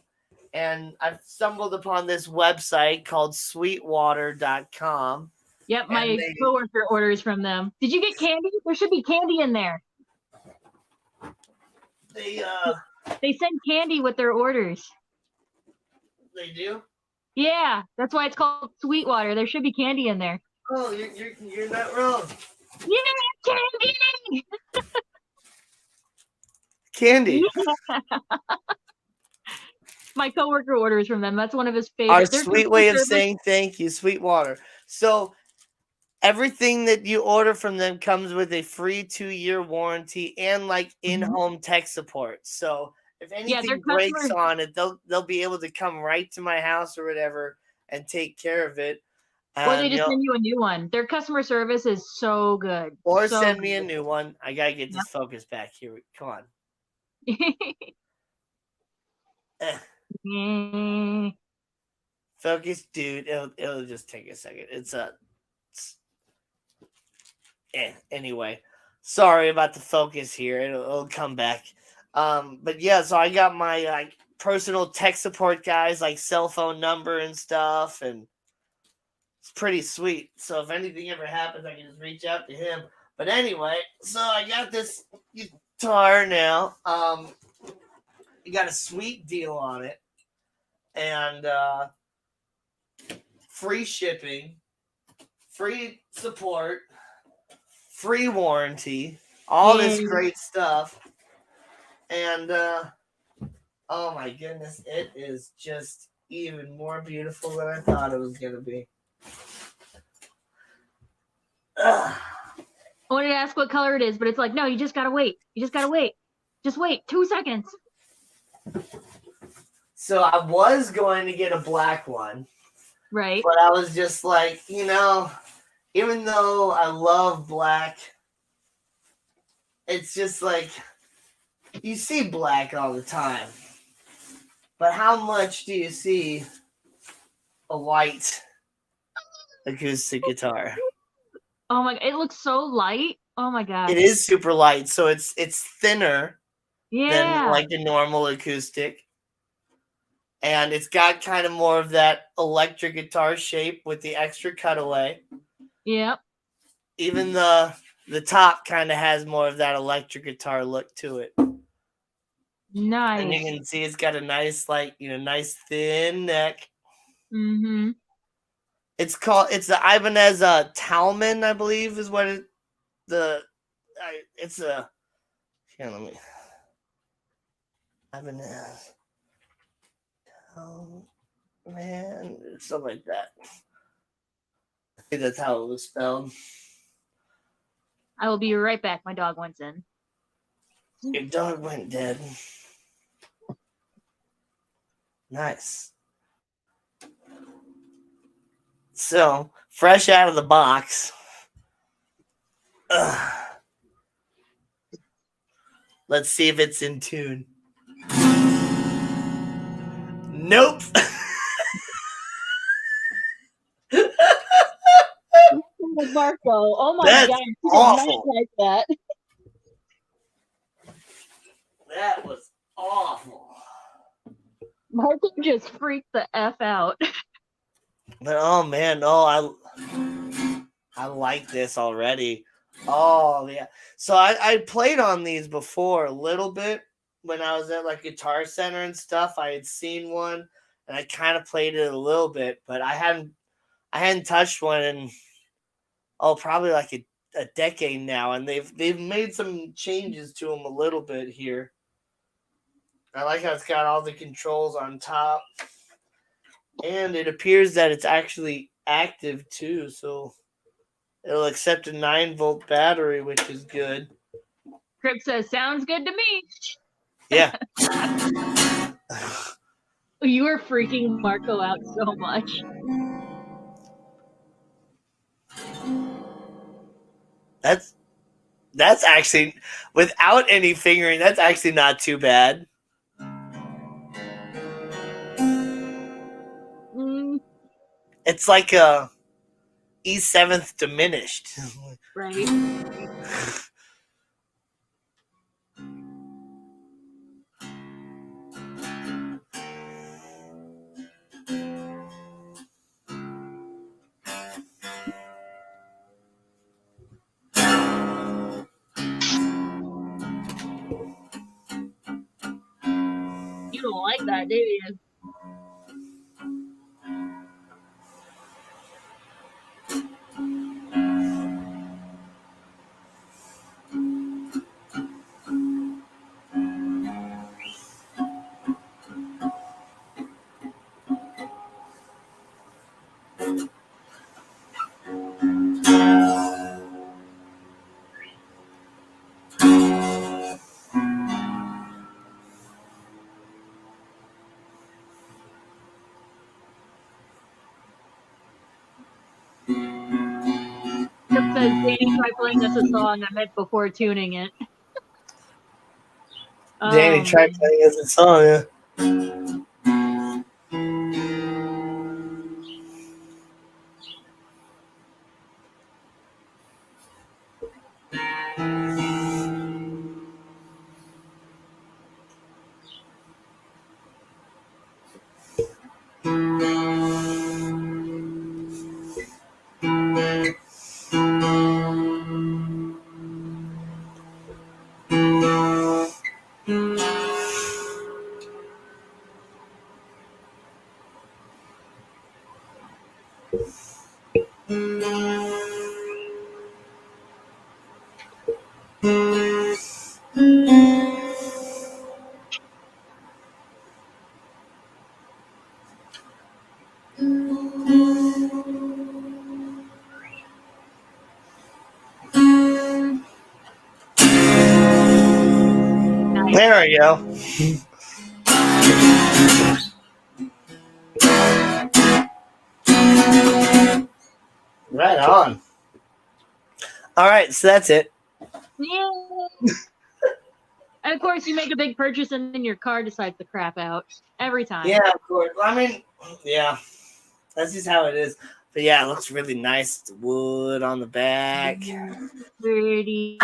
And I've stumbled upon this website called sweetwater.com. Yep, my coworker orders from them. Did you get candy? There should be candy in there. They send candy with their orders. They do? Yeah, that's why it's called Sweetwater. There should be candy in there. Oh, you're not wrong. Yeah, candy! Candy. My coworker orders from them. That's one of his favorites. Our sweet way of saying thank you, Sweetwater. So everything that you order from them comes with a free 2-year warranty and like in-home tech support. So if anything breaks on it, they'll be able to come right to my house or whatever and take care of it. Or they just send you a new one. Their customer service is so good. Or send me a new one. I gotta get this focus back here. Come on. Focus, dude. It'll just take a second. Anyway, sorry about the focus here. It'll come back. But yeah, so I got my like personal tech support guys, like cell phone number and stuff, and It's pretty sweet. So if anything ever happens, I can just reach out to him. But anyway, so I got this guitar now. You got a sweet deal on it, and free shipping, free support, free warranty, all this Yay. great stuff. And oh my goodness, it is just even more beautiful than I thought it was going to be. Ugh. I wanted to ask what color it is, but it's like, no, you just gotta wait. You just gotta wait. Just wait 2 seconds. So I was going to get a black one. Right. But I was just like, even though I love black, it's just like you see black all the time. But how much do you see a white acoustic guitar? Oh my, it looks so light. Oh my gosh. It is super light, so it's thinner than Yeah. like a normal acoustic. And it's got kind of more of that electric guitar shape with the extra cutaway. Yep. Even the top kind of has more of that electric guitar look to it. Nice. And you can see it's got a nice, nice thin neck. Mm-hmm. It's the Ibanez Talman, I believe, is what it's a. Here, let me. Ibanez Talman, something like that. I think that's how it was spelled. I will be right back. My dog went in. Your dog went dead. Nice. So, fresh out of the box. Let's see if it's in tune. Nope. Marco. Oh my That's god. You awful. did not like that. That was awful. Marco just freaked the F out. But oh man, I like this already. Oh yeah. So I played on these before a little bit when I was at like Guitar Center and stuff. I had seen one and I kind of played it a little bit, but I hadn't touched one in probably like a decade now, and they've made some changes to them a little bit here. I like how it's got all the controls on top. And it appears that it's actually active too, so it'll accept a 9-volt battery, which is good. Crip says, sounds good to me. Yeah. You are freaking Marco out so much. That's actually, without any fingering, that's actually not too bad. It's like a E7th diminished. Right. You don't like that, do you? Crip says, Danny, try playing us a song I meant before tuning it. Danny, try playing us a song, yeah. There we go. Right on. All right, so that's it. Yeah. And of course, you make a big purchase and then your car decides to crap out every time. Yeah, of course. I mean, yeah, that's just how it is. But yeah, it looks really nice. The wood on the back. Pretty.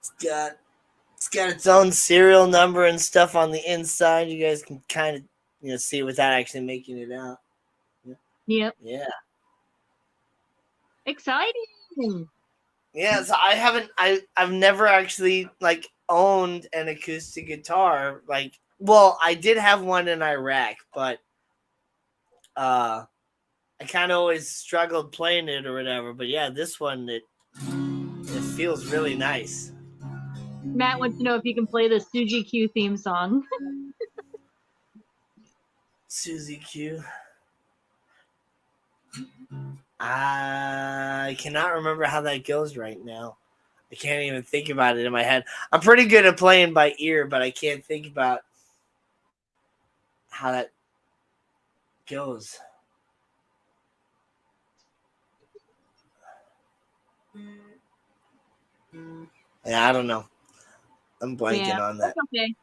It's got its own serial number and stuff on the inside. You guys can kind of see without actually making it out. Yep. Yeah. Exciting. Yeah, so I've never actually like owned an acoustic guitar. Like, well, I did have one in Iraq, but I kind of always struggled playing it or whatever. But yeah, this one it feels really nice. Matt wants to know if you can play the Suzy Q theme song. Suzy Q. I cannot remember how that goes right now. I can't even think about it in my head. I'm pretty good at playing by ear, but I can't think about how that goes. Yeah, I don't know. I'm blanking on that. That's okay.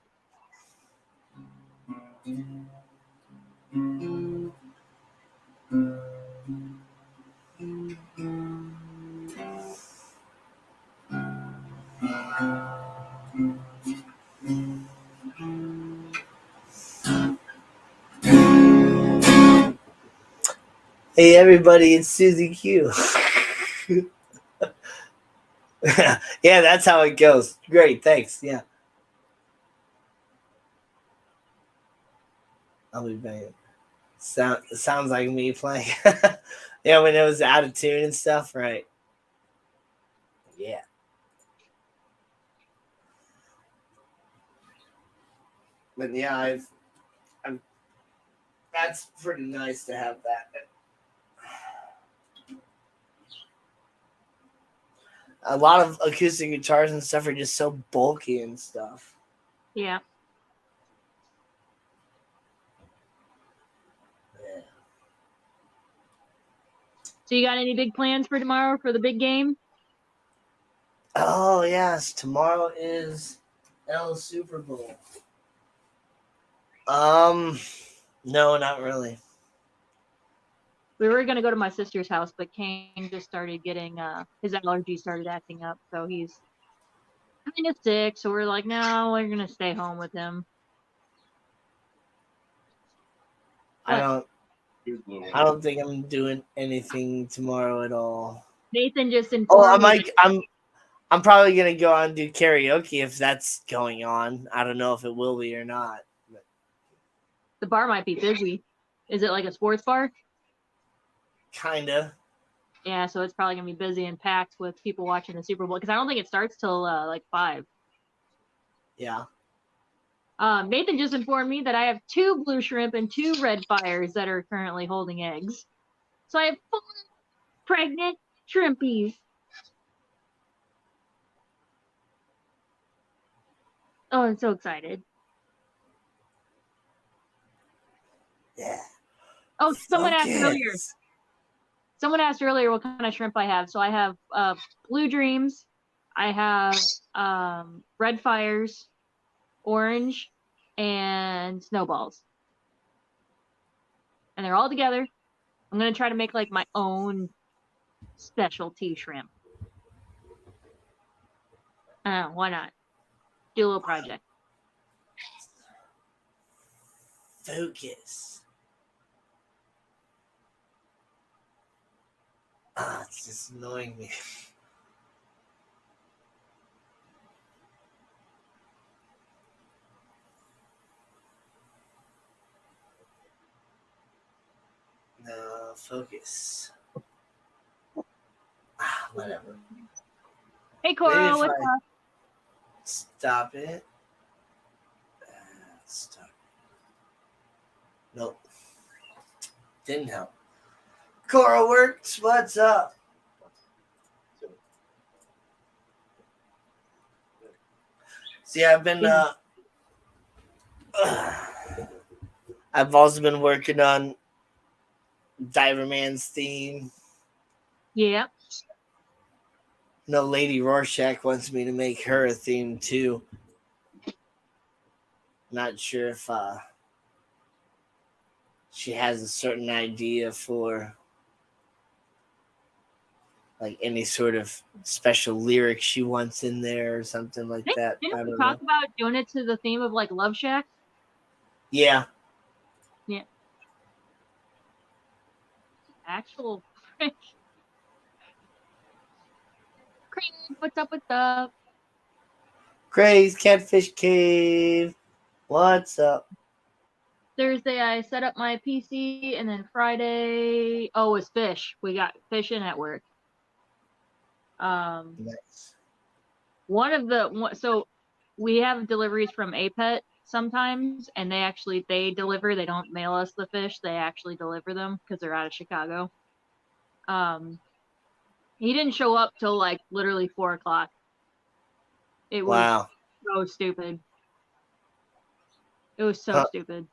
Hey everybody, it's Suzy Q. Yeah, that's how it goes. Great, thanks. Yeah. I'll be playing. Sounds like me playing. Yeah, when it was out of tune and stuff, right? Yeah. But yeah, I've that's pretty nice to have that. A lot of acoustic guitars and stuff are just so bulky and stuff. Yeah. Yeah. So you got any big plans for tomorrow for the big game? Oh yes, tomorrow is El Super Bowl. No, not really. We were gonna go to my sister's house, but Kane just started getting his allergies started acting up, so he's kind of sick. So we're like, no, we're gonna stay home with him. I don't think I'm doing anything tomorrow at all. Nathan just Oh, informed me. I'm probably gonna go out and do karaoke if that's going on. I don't know if it will be or not. But The bar might be busy. Is it like a sports bar? kinda. Yeah, so it's probably gonna be busy and packed with people watching the Super Bowl because I don't think it starts till like 5. Yeah. Nathan just informed me that I have 2 blue shrimp and 2 red fires that are currently holding eggs. So I have 4 pregnant shrimpies. Oh, I'm so excited. Yeah. Oh, someone asked earlier. Focus. Someone asked earlier what kind of shrimp I have. So I have blue dreams. I have red fires, orange, and snowballs. And they're all together. I'm gonna try to make like my own specialty shrimp. Why not? Do a little project. Focus. Ah, it's just annoying me. No, focus. Ah, whatever. Hey, Coral, what's up? Stop it. Stop. Nope. Didn't help. Coral works. What's up? Yeah, I've been. Yeah. I've also been working on Diverman's theme. Yeah. No, Lady Rorschach wants me to make her a theme too. Not sure if she has a certain idea for like any sort of special lyric she wants in there or something like that. Didn't I we don't talk know. about doing it to the theme of like Love Shack? Yeah. Yeah. Actual Craig, what's up? What's up? Gray's Catfish Cave. What's up? Thursday I set up my PC, and then Friday, oh, it was fish. We got fish in at work. Um, Nice. so we have deliveries from APET sometimes, and they deliver. They don't mail us the fish. They actually deliver them because they're out of Chicago. Um, he didn't show up till like literally 4 o'clock. It was Wow. so stupid. It was so Huh. stupid.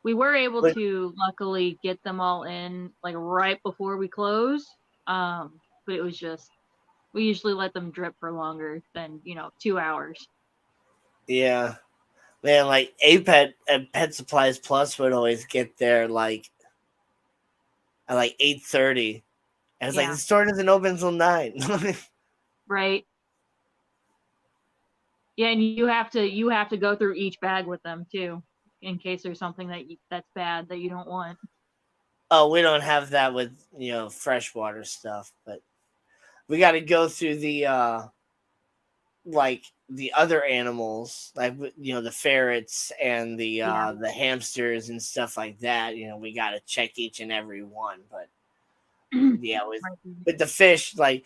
We were able But to luckily get them all in like right before we close. But it was just we usually let them drip for longer than 2 hours. yeah, man, like APET and Pet Supplies Plus would always get there like at like 8:30, and it's like Yeah, the store doesn't open until 9. right. Yeah, and you have to go through each bag with them too, in case there's something that's bad that you don't want. Oh, we don't have that with freshwater stuff, but we got to go through the like the other animals, like the ferrets and Yeah. the hamsters and stuff like that. We got to check each and every one, but yeah, with the fish, like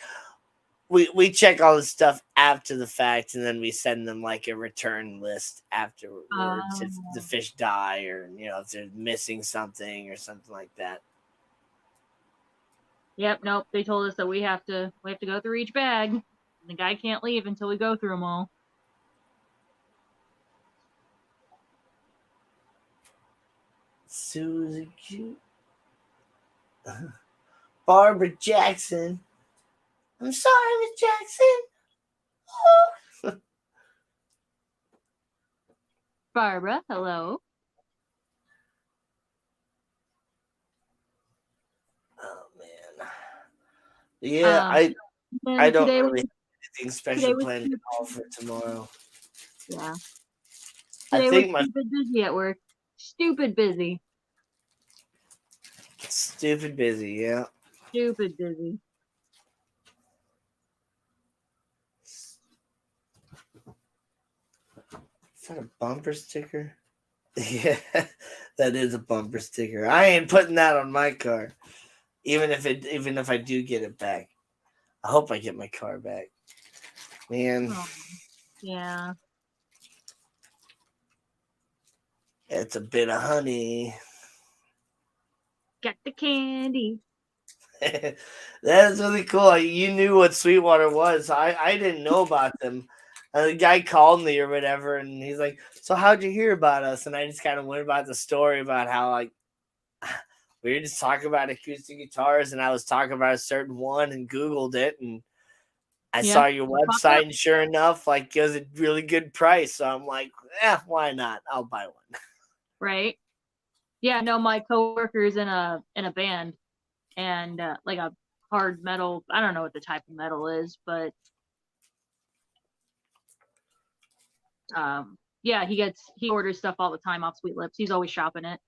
we check all the stuff after the fact, and then we send them like a return list afterwards if the Um, fish die, or if they're missing something or something like that. yep. Nope. They told us that we have to go through each bag. The guy can't leave until we go through them all. Susie Q. Barbara Jackson. I'm sorry, Miss Jackson. Oh. Barbara, hello. Oh man. Yeah, Um, I and don't today really was have anything special today was planned at all for tomorrow. yeah. I Today was think my stupid busy at work. Stupid busy. stupid busy, yeah. Stupid busy. Is that a bumper sticker? Yeah, that is a bumper sticker. I ain't putting that on my car. Even if I do get it back. I hope I get my car back. Man, Oh, yeah. it's a bit of honey. Got the candy. That is really cool. You knew what Sweetwater was. I didn't know about them. The guy called me or whatever, and he's like, "So how'd you hear about us?" And I just kind of went about the story about how like we were just talking about acoustic guitars, and I was talking about a certain one, and Googled it, and I Yeah. saw your Pop website, up. and sure enough, like it was a really good price. So I'm like, why not? I'll buy one. Right. Yeah. No, my coworker's in a band, and like a hard metal. I don't know what the type of metal is, but yeah, he orders stuff all the time off Sweet Lips. He's always shopping it.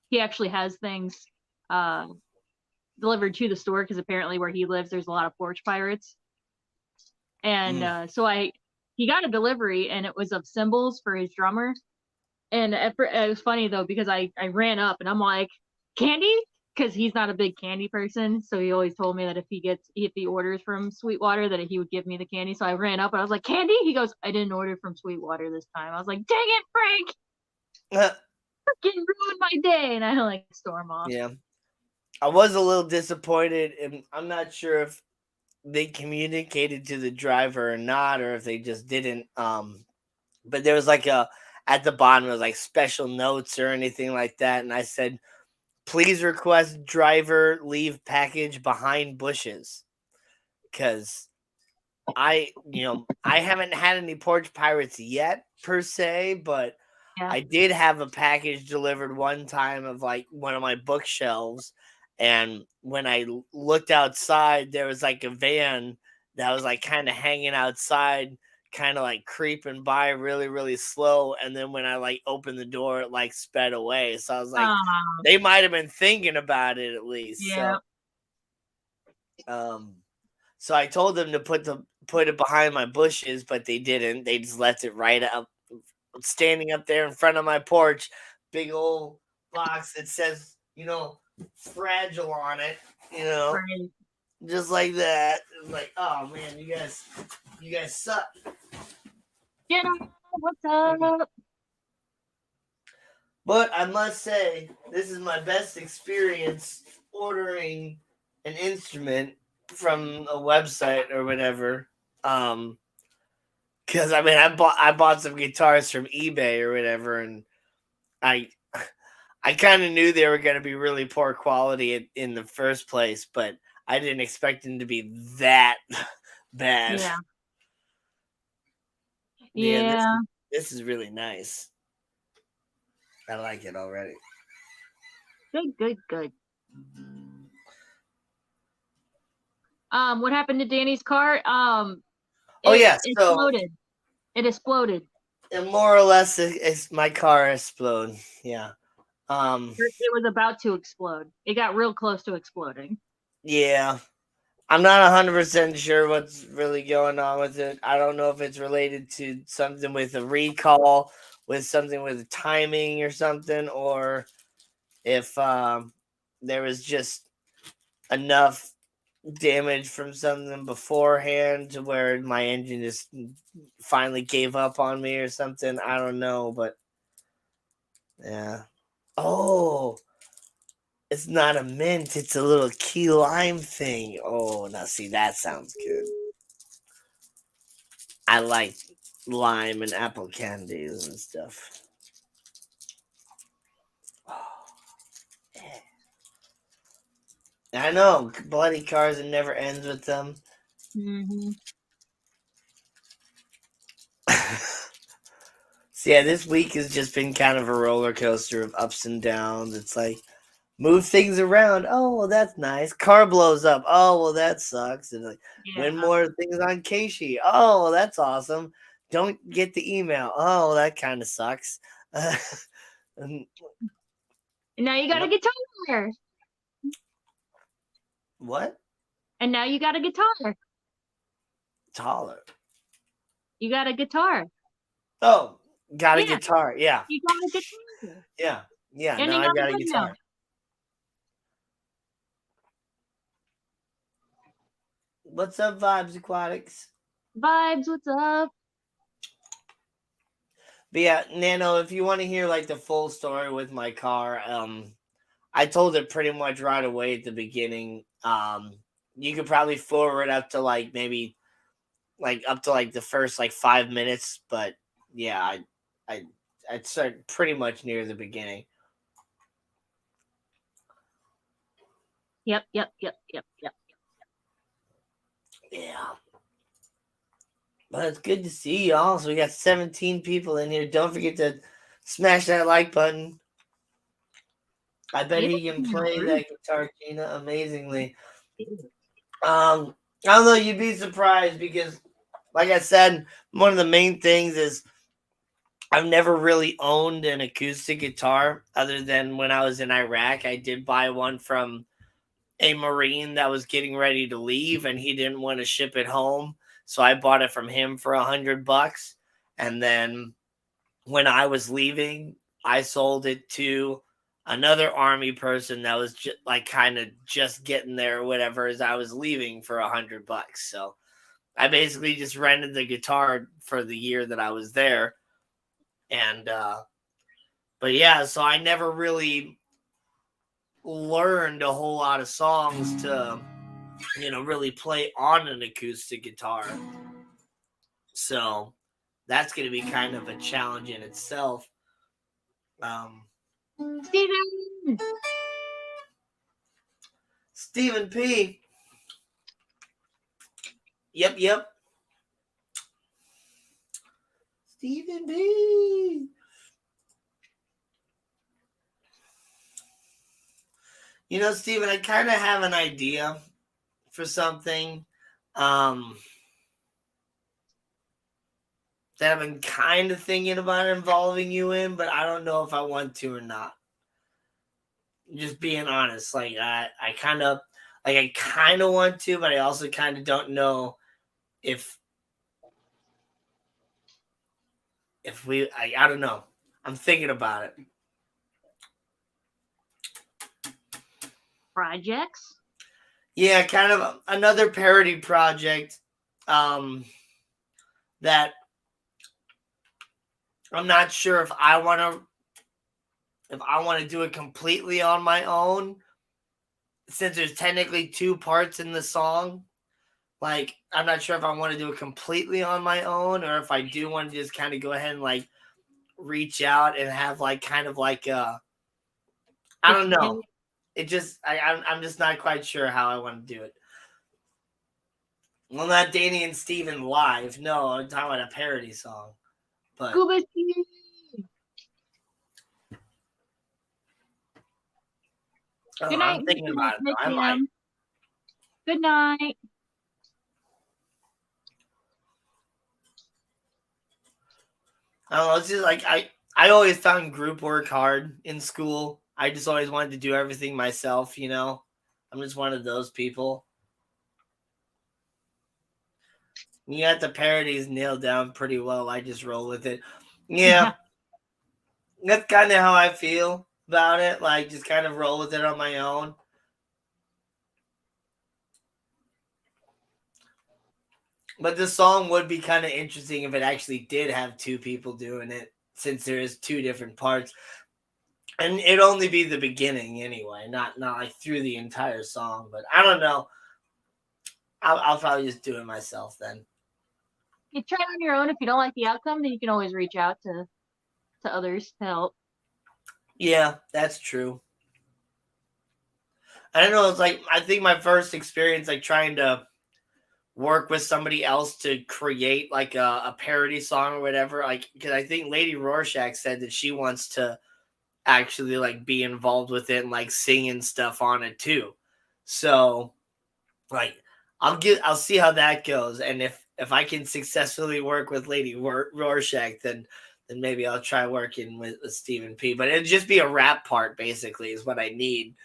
He actually has things uh delivered to the store because apparently where he lives there's a lot of porch pirates. And Mm. so he got a delivery and it was of cymbals for his drummer. And it was funny though because I ran up and I'm like, candy? Because he's not a big candy person, so he always told me that if he orders from Sweetwater that he would give me the candy. So I ran up and I was like, candy? He goes, I didn't order from Sweetwater this time. I was like, dang it, Frank! Freaking ruined my day, and I like storm off. Yeah, I was a little disappointed, and I'm not sure if they communicated to the driver or not, or if they just didn't. But there was like a at the bottom, it was like special notes or anything like that, and I said, please request driver leave package behind bushes, because I haven't had any porch pirates yet per se, but Yeah. I did have a package delivered one time of like one of my bookshelves, and when I looked outside, there was like a van that was like kind of hanging outside, kind of like creeping by really, really slow. And then when I like opened the door, it like sped away. So I was like, they might have been thinking about it at least. Yeah. Um, so I told them to put it behind my bushes, but they didn't. They just left it right up, standing up there in front of my porch. Big old box that says, fragile on it. Right. Just like that. It's like, oh man, you guys suck. Gina, what's up? But I must say, this is my best experience ordering an instrument from a website or whatever. Because I mean, I bought some guitars from eBay or whatever, and I I kind of knew they were going to be really poor quality in the first place, but I didn't expect them to be that bad. Yeah. Yeah, Yeah. this is really nice. I like it already. Good, good, good. What happened to Danny's car? Oh It yeah, so exploded. It exploded. more or less, it's my car explode. Yeah. It was about to explode. It got real close to exploding. Yeah. I'm not 100% sure what's really going on with it. I don't know if it's related to something with a recall, with something with timing or something, or if there was just enough damage from something beforehand to where my engine just finally gave up on me or something. I don't know, but yeah. Oh, it's not a mint, it's a little key lime thing. Oh, now see, that sounds good. I like lime and apple candies and stuff. Oh, yeah. I know, bloody cars, it never ends with them. Mm-hmm. So yeah, this week has just been kind of a roller coaster of ups and downs. It's like move things around. Oh well, that's nice. Car blows up. Oh well, that sucks. And like Yeah. win more things on Keishi. Oh well, that's awesome. Don't get the email. Oh well, that kind of sucks. And And now you got a yep. guitar. What? And now you got a guitar. Taller. You got a guitar. Oh, got a Yeah, guitar. Yeah, you got a guitar. yeah, yeah. And No, you I got a got a good now. guitar. What's up, Vibes Aquatics? Vibes, what's up? But yeah, Nano, if you want to hear like the full story with my car, I told it pretty much right away at the beginning. You could probably forward up to like maybe like up to like the first like 5 minutes, but yeah, I I'd start pretty much near the beginning. Yep, yep, yep, yep, yep. Yeah. But it's good to see y'all. So we got 17 people in here. Don't forget to smash that like button. I bet Yeah. he can play that guitar, Gina, amazingly. I don't know. You'd be surprised because, like I said, one of the main things is I've never really owned an acoustic guitar other than when I was in Iraq. I did buy one from a Marine that was getting ready to leave, and he didn't want to ship it home, so I bought it from him for $100. And then when I was leaving, I sold it to another army person that was just like kind of just getting there or whatever as I was leaving for $100. So I basically just rented the guitar for the year that I was there. And but yeah, so I never really learned a whole lot of songs to really play on an acoustic guitar. So that's going to be kind of a challenge in itself. Stephen P. Yep. Stephen P. Stephen, I kind of have an idea for something that I've been kind of thinking about involving you in, but I don't know if I want to or not. Just being honest, I kind of want to, but I also kind of don't know if I don't know. I'm thinking about it. Projects? Yeah, kind of another parody project that I'm not sure if I want to do it completely on my own, since there's technically 2 parts in the song. I'm not sure if I want to do it completely on my own, or if I do want to just kind of go ahead and reach out and have I don't know. It just I'm just not quite sure how I want to do it. Well, not Danny and Steven live. No, I'm talking about a parody song. But Good night. I'm thinking about it. I might. Good night. I don't know. It's just I always found group work hard in school. I just always wanted to do everything myself. I'm just one of those people. You got the parodies nailed down pretty well. I just roll with it. Yeah. That's kind of how I feel about it. Just kind of roll with it on my own. But the song would be kind of interesting if it actually did have 2 people doing it, since there is 2 different parts. And it'd only be the beginning anyway, not through the entire song. But I don't know. I'll probably just do it myself then. You try it on your own. If you don't like the outcome, then you can always reach out to others to help. Yeah, that's true. I don't know. It's I think my first experience trying to work with somebody else to create a parody song or whatever, because I think Lady Rorschach said that she wants to actually be involved with it and singing stuff on it too. So I'll see how that goes, and if I can successfully work with Lady Rorschach, then maybe I'll try working with Stephen P. But it'd just be a rap part, basically, is what I need.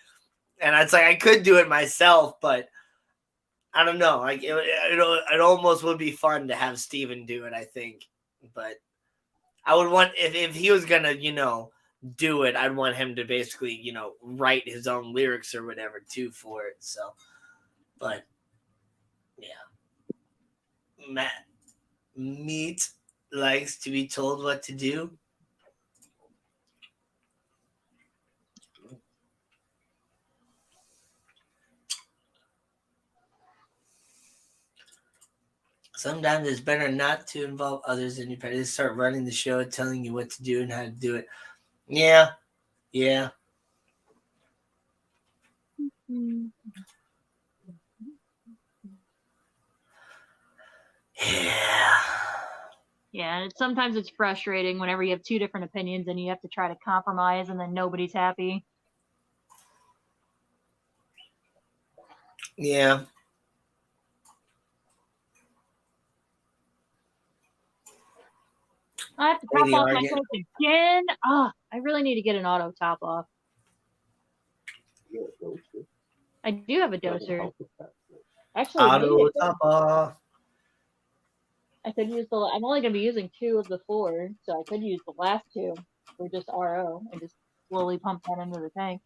And it's I could do it myself, but I don't know. It almost would be fun to have Steven do it, I think. But I would want, if he was gonna, do it, I'd want him to basically, write his own lyrics or whatever too for it. So, but yeah, Meat likes to be told what to do. Sometimes it's better not to involve others in your party. They start running the show, telling you what to do and how to do it. Yeah. Yeah. Yeah, sometimes it's frustrating whenever you have 2 different opinions and you have to try to compromise and then nobody's happy. Yeah. I have to top off my tank again. I really need to get an auto top off. I do have a doser. Actually, auto top off. I could use I'm only going to be using 2 of the 4, so I could use the last 2 for just RO and just slowly pump that into the tank.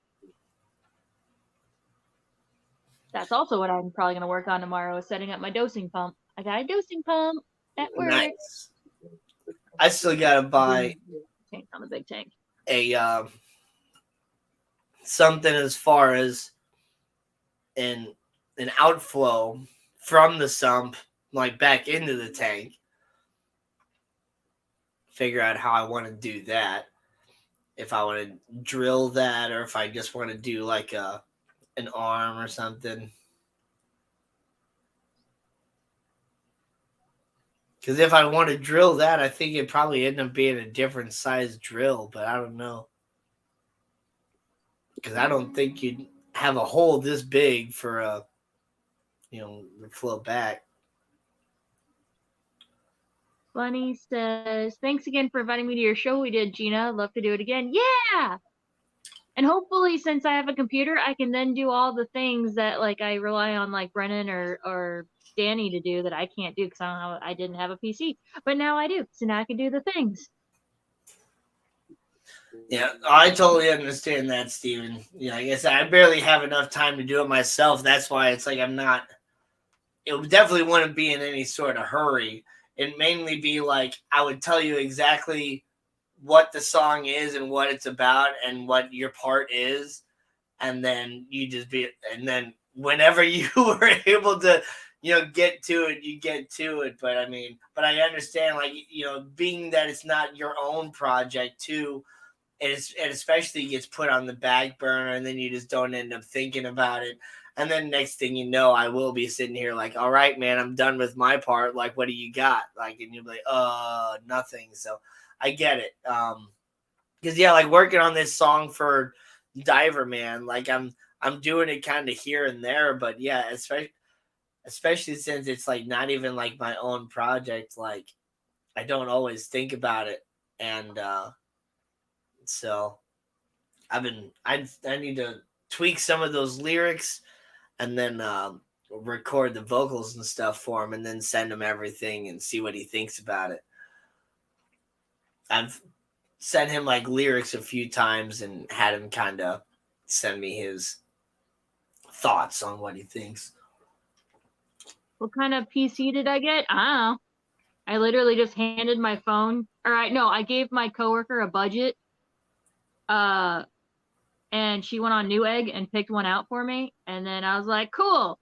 That's also what I'm probably going to work on tomorrow, is setting up my dosing pump. I got a dosing pump at work. Nice. I still got to buy on the big tank. Something as far as an an outflow from the sump, like back into the tank. Figure out how I want to do that. If I want to drill that, or if I just want to do like an arm or something. Because if I want to drill that, I think it'd probably end up being a different size drill, but I don't know. Because I don't think you'd have a hole this big for the flow back. Bunny says, "Thanks again for inviting me to your show. We did, Gina. Love to do it again." Yeah. And hopefully, since I have a computer, I can then do all the things that like I rely on like Brennan or Danny to do that I can't do because I didn't have a PC. But now I do, so now I can do the things. Yeah, I totally understand that, Steven. Yeah, like I said, I barely have enough time to do it myself. That's why it's like I'm not. It definitely wouldn't be in any sort of hurry. It'd mainly be like I would tell you exactly what the song is and what it's about and what your part is, and then you just be, and then whenever you were able to get to it, you get to it. But I mean, but I understand, like, being that it's not your own project too, and especially gets put on the back burner, and then you just don't end up thinking about it. And then next thing you know, I will be sitting here like, all right, man, I'm done with my part. Like, what do you got? Like, and you'll be like, nothing. So I get it. Because yeah, like working on this song for Diver Man, like I'm doing it kind of here and there, but yeah, especially since it's like not even like my own project, like I don't always think about it. And so I need to tweak some of those lyrics, and then record the vocals and stuff for him, and then send him everything and see what he thinks about it. I've sent him like lyrics a few times and had him kind of send me his thoughts on what he thinks. What kind of PC did I get? I don't know. I literally just handed my phone. All right, no, I gave my coworker a budget. And she went on Newegg and picked one out for me. And then I was like, cool.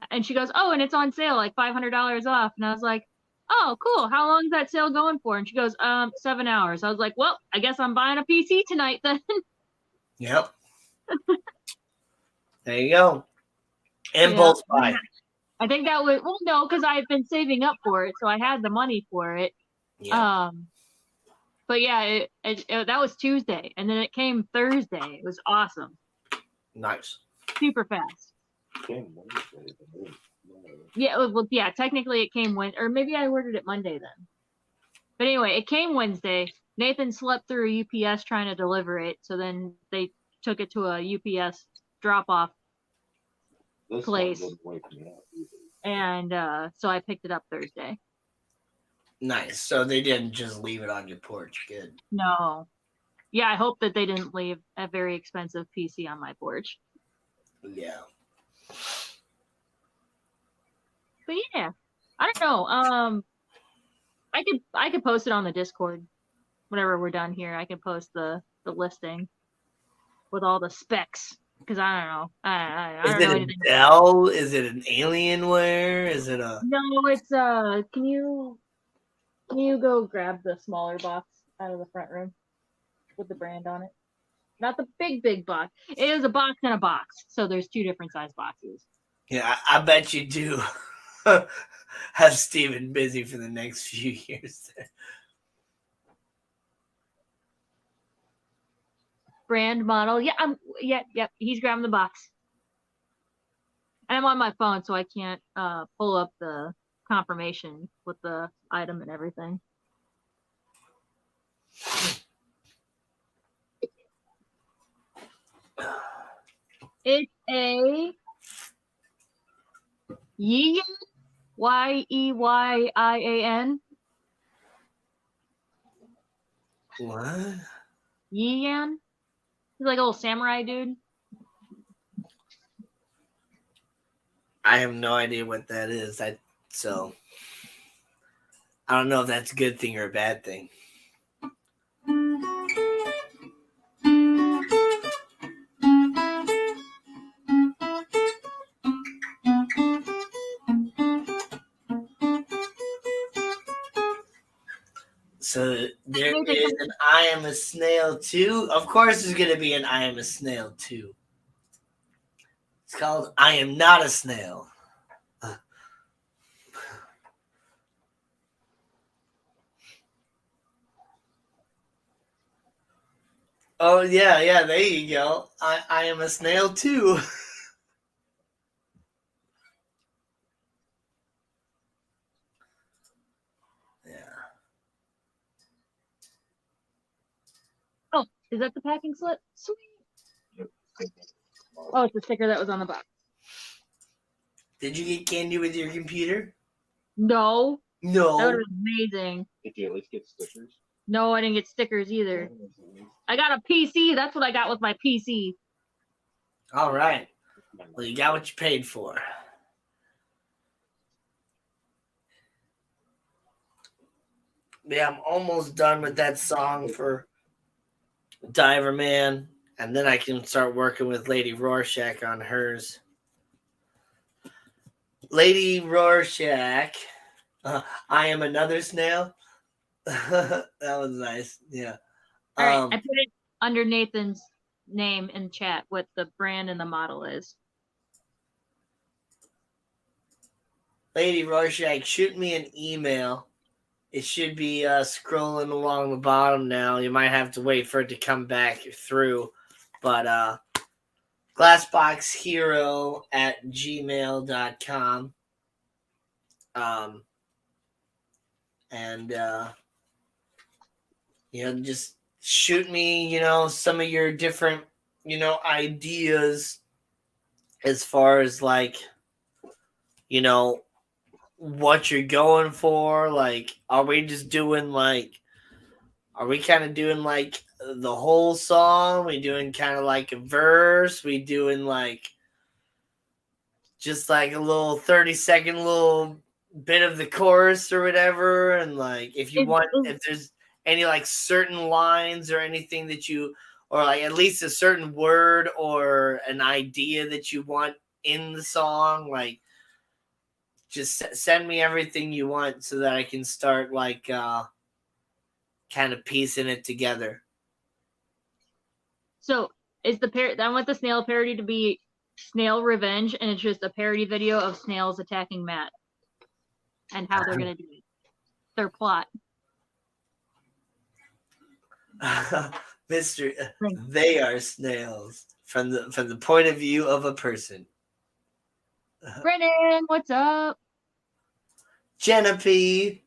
And she goes, oh, and it's on sale, like $500 off. And I was like, oh, cool. How long is that sale going for? And she goes, 7 hours. I was like, well, I guess I'm buying a PC tonight then. Yep. There you go. Impulse buy. I think that was, well, no, because I've been saving up for it, so I had the money for it. Yeah. But yeah, that was Tuesday, and then it came Thursday. It was awesome. Nice. Super fast. Yeah, well, yeah. Technically, it came or maybe I ordered it Monday then. But anyway, it came Wednesday. Nathan slept through a UPS trying to deliver it, so then they took it to a UPS drop-off place, and so I picked it up Thursday. Nice. So they didn't just leave it on your porch. Good. No. Yeah, I hope that they didn't leave a very expensive PC on my porch. Yeah. But yeah, I don't know. I could post it on the Discord whenever we're done here. I can post the listing with all the specs because I don't know. I don't know anything. Is it a Dell? Is it an Alienware? Is it a? No, it's Can you go grab the smaller box out of the front room with the brand on it? Not the big box. It is a box and a box, so there's two different size boxes. Yeah, I bet you do have Steven busy for the next few years. Brand model. Yeah, yep. He's grabbing the box. And I'm on my phone, so I can't pull up the confirmation with the item and everything. It's a Yeyan, Yeyan. What? Yeyan? He's like a little samurai dude. I have no idea what that is. I don't know if that's a good thing or a bad thing. So there is an I Am a Snail 2. Of course, there's going to be an I Am a Snail 2. It's called I Am Not a Snail. Oh, yeah, there you go. I Am a Snail 2. Yeah. Oh, is that the packing slip? Sweet. Oh, it's the sticker that was on the box. Did you get candy with your computer? No. No. That would have been amazing. Did you at least get stickers? No, I didn't get stickers either. I got a PC. That's what I got with my PC. All right. Well, you got what you paid for. Yeah, I'm almost done with that song for Diver Man, and then I can start working with Lady Rorschach on hers. Lady Rorschach, I Am Another Snail. That was nice. Yeah. All right, I put it under Nathan's name in chat what the brand and the model is. Lady Rorschach, shoot me an email. It should be scrolling along the bottom now. You might have to wait for it to come back through. But glassboxhero@gmail.com. And just shoot me, some of your different, ideas as far as like, what you're going for. Like, are we kind of doing like the whole song? We doing kind of like a verse? We doing like just like a little 30-second little bit of the chorus or whatever? And like, if there's any like certain lines or anything that you, or like at least a certain word or an idea that you want in the song, like just send me everything you want so that I can start like kind of piecing it together. So is I want the snail parody to be Snail Revenge, and it's just a parody video of snails attacking Matt and how they're gonna do it. Their plot. Mister, they are snails from the point of view of a person. Brennan, what's up? Genevieve,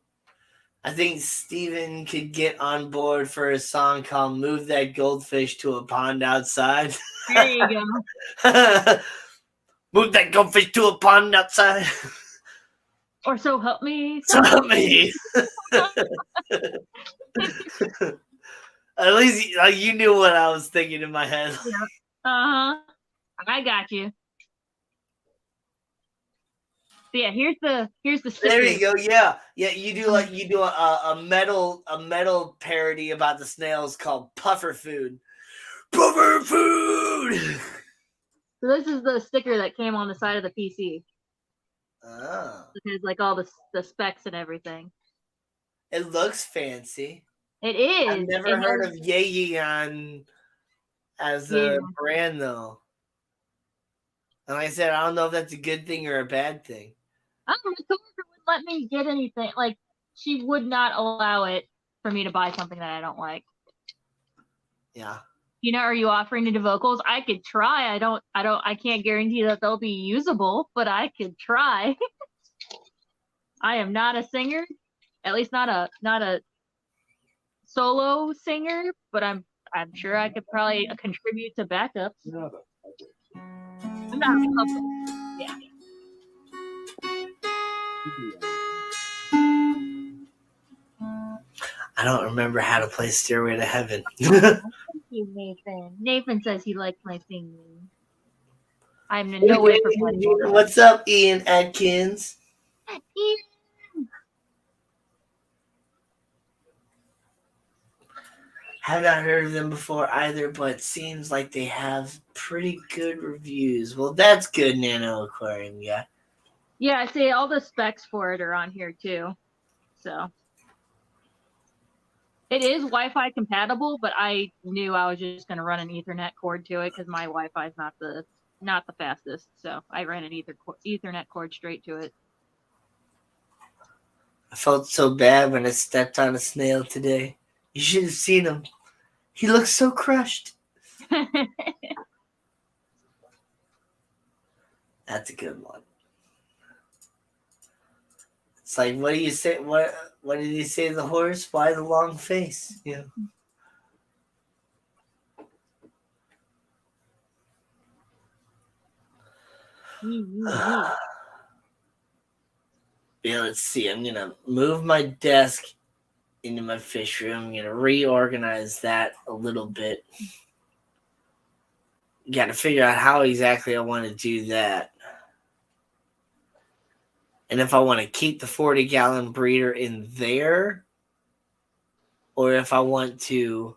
I think Steven could get on board for a song called "Move That Goldfish to a Pond Outside." There you go. Move that goldfish to a pond outside. Or so help me. So help me. At least you knew what I was thinking in my head. Yeah. I got you. So yeah, here's the sticker. There you go. Yeah. You do a metal parody about the snails called Puffer Food. Puffer Food. So this is the sticker that came on the side of the PC. Oh. It has like all the specs and everything. It looks fancy. It is. I've never heard of Yeon as a brand though. And like I said, I don't know if that's a good thing or a bad thing. My coworker wouldn't let me get anything. Like, she would not allow it for me to buy something that I don't like. Yeah. Are you offering to do vocals? I could try. I can't guarantee that they'll be usable, but I could try. I am not a singer, at least not a solo singer, but I'm sure I could probably contribute to backups. I'm not a couple. Yeah. I don't remember how to play Stairway to Heaven. Thank you, Nathan. Nathan says he likes my singing. I'm in no way professional. What's up, Ian Atkins? Ian. Have not heard of them before either, but seems like they have pretty good reviews. Well, that's good, Nano Aquarium, yeah. Yeah, I see all the specs for it are on here too. So It is Wi-Fi compatible, but I knew I was just going to run an Ethernet cord to it because my Wi-Fi is not the fastest. So I ran an Ethernet cord straight to it. I felt so bad when I stepped on a snail today. You should have seen him. He looks so crushed. That's a good one. It's like, what do you say? What did he say to the horse? Why the long face? Yeah. Yeah, let's see. I'm gonna move my desk into my fish room. I'm gonna reorganize that a little bit. Got to figure out how exactly I want to do that. And if I want to keep the 40-gallon breeder in there, or if I want to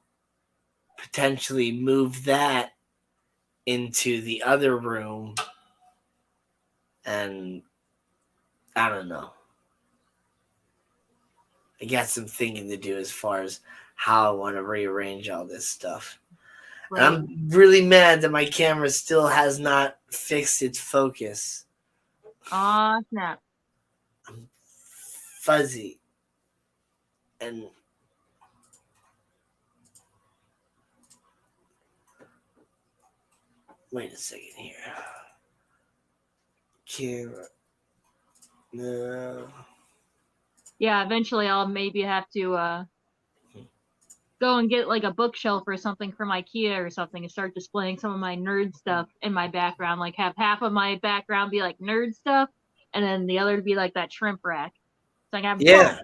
potentially move that into the other room. And I don't know. I got some thinking to do as far as how I want to rearrange all this stuff. Right. And I'm really mad that my camera still has not fixed its focus. Aw, snap. I'm fuzzy. And wait a second here. Camera. No. Yeah, eventually I'll maybe have to go and get like a bookshelf or something from IKEA or something and start displaying some of my nerd stuff in my background. Like have half of my background be like nerd stuff and then the other to be like that shrimp rack. So I have both.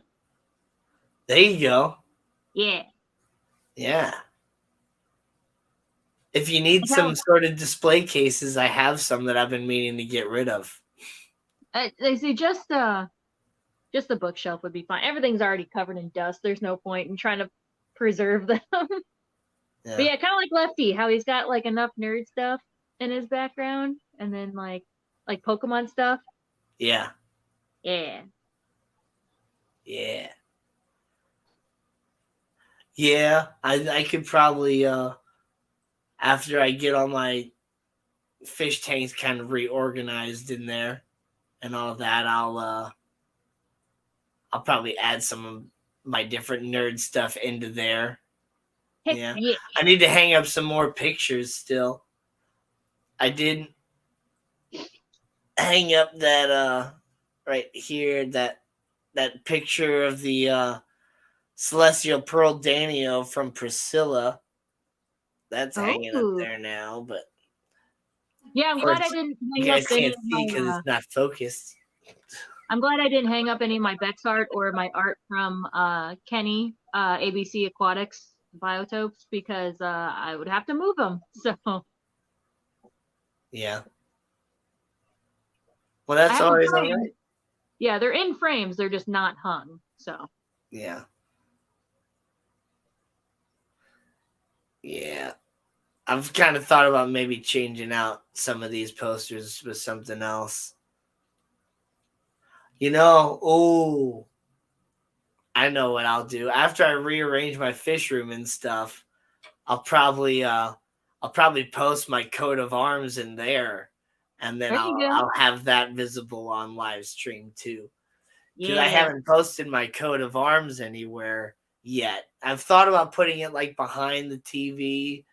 There you go. Yeah. Yeah. If you need some sort of display cases, I have some that I've been meaning to get rid of. They say just the bookshelf would be fine. Everything's already covered in dust. There's no point in trying to preserve them. Yeah. But yeah, kind of like Lefty, how he's got like enough nerd stuff in his background, and then like Pokemon stuff. Yeah. Yeah. Yeah. Yeah, I could probably after I get all my fish tanks kind of reorganized in there and all that, I'll probably add some of my different nerd stuff into there. Yeah. I need to hang up some more pictures still. I did hang up that right here, that picture of the Celestial Pearl Danio from Priscilla. That's hanging up there now, but yeah, I'm glad I didn't hang up any of my, because it's not focused. I'm glad I didn't hang up any of my Bex art or my art from Kenny, ABC Aquatics biotopes, because I would have to move them. So yeah. Well, that's always all right. Yeah, they're in frames. They're just not hung. So yeah. Yeah. I've kind of thought about maybe changing out some of these posters with something else. You know, I know what I'll do. After I rearrange my fish room and stuff, I'll probably post my coat of arms in there, and then I'll have that visible on live stream too. Because I haven't posted my coat of arms anywhere yet. I've thought about putting it like behind the TV,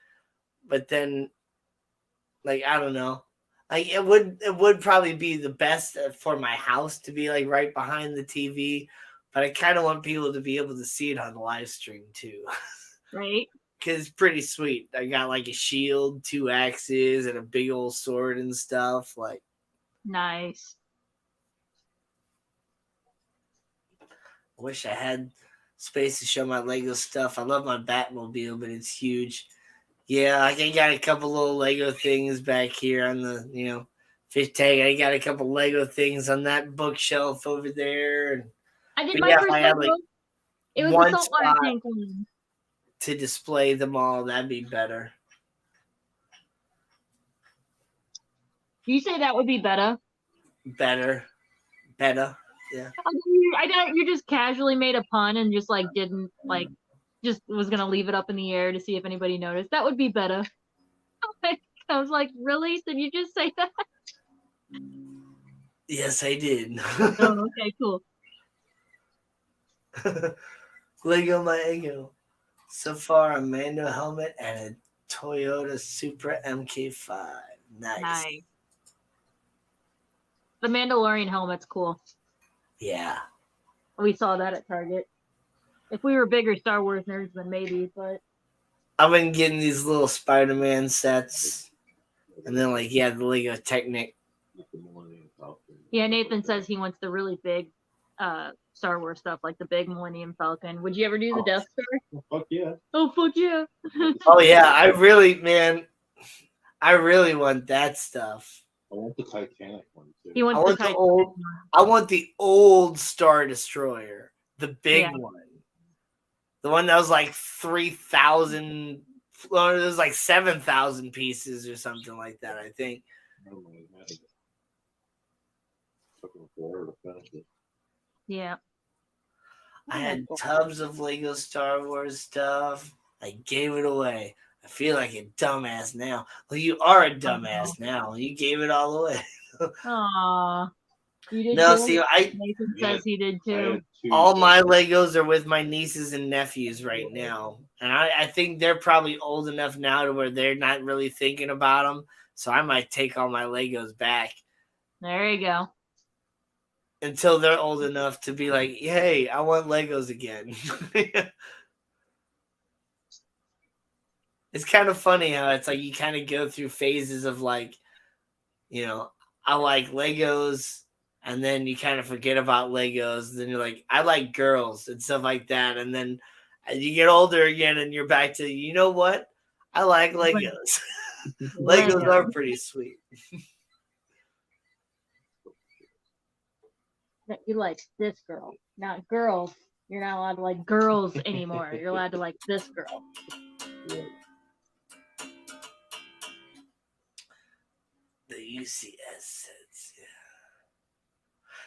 but then like I don't know. Like it would probably be the best for my house to be like right behind the TV, but I kind of want people to be able to see it on the live stream too. Right. Because it's pretty sweet. I got like a shield, 2 axes, and a big old sword and stuff. Like nice. I wish I had space to show my Lego stuff. I love my Batmobile, but it's huge. Yeah, I got a couple little Lego things back here on the, fish tank. I got a couple Lego things on that bookshelf over there. And, I did my first Lego. It was one the saltwater tank one. To display them all, that'd be better. You say that would be better? Better. Yeah. I you just casually made a pun and just like didn't like Just was gonna leave it up in the air to see if anybody noticed. That would be better. I was like, really? Did you just say that? Yes, I did. Oh, okay, cool. Lego my ego. So far, a Mando helmet and a Toyota Supra MK5. Nice. Nice. The Mandalorian helmet's cool. Yeah. We saw that at Target. If we were bigger Star Wars nerds, then maybe, but I've been getting these little Spider-Man sets. And then, like, yeah, the Lego Technic. yeah, Nathan says he wants the really big Star Wars stuff, like the big Millennium Falcon. Would you ever do the Death Star? Oh, fuck yeah. Oh, fuck yeah. Oh, yeah, I really want that stuff. I want the Titanic one too. He wants I want the the Titan. old. I want the old Star Destroyer, the big Yeah. one, the one that was like 3,000. Well, it was like 7,000 pieces or something like that. I think. Yeah. I had tubs of Lego Star Wars stuff. I gave it away. I feel like a dumbass now. Well, you are a dumbass now. You gave it all away. Aww. You did No, too? see, Nathan says he did too. all my Legos are with my nieces and nephews right now. And I think they're probably old enough now to where they're not really thinking about them. So I might take all my Legos back There you go. until they're old enough to be like, hey, I want Legos again. It's kind of funny how it's like you kind of go through phases of like, I like Legos, and then you kind of forget about Legos. Then you're like, I like girls and stuff like that. And then you get older again and you're back to, you know what? I like Legos. Legos are pretty sweet. You like this girl, not girls. You're not allowed to like girls anymore. You're allowed to like this girl. The UCS sets, yeah.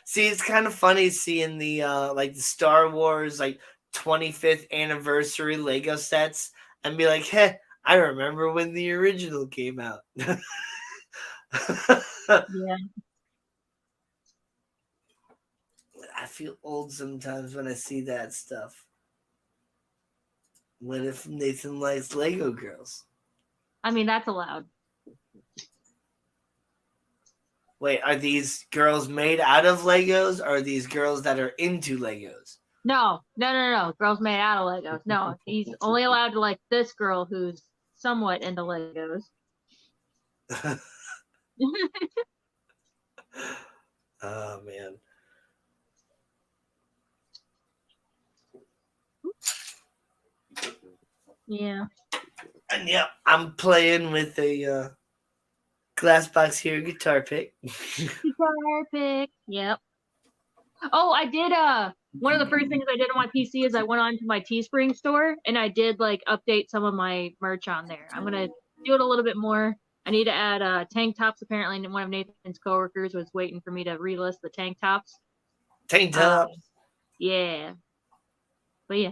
See, it's kind of funny seeing the like the Star Wars like 25th anniversary Lego sets and be like, hey, I remember when the original came out. Yeah. I feel old sometimes when I see that stuff. What if Nathan likes Lego girls? I mean, that's allowed. Wait, are these girls made out of Legos, or are these girls that are into Legos? No. Girls made out of Legos. No, he's only allowed to like this girl who's somewhat into Legos. Oh, man. Yeah. And yeah, I'm playing with a Glassbox Hero guitar pick. Guitar pick. Yep. Oh, I did one of the first things I did on my PC is I went on to my Teespring store and I did like update some of my merch on there. I'm gonna do it a little bit more. I need to add tank tops. Apparently, one of Nathan's coworkers was waiting for me to relist the tank tops. Tank tops. Yeah. But yeah.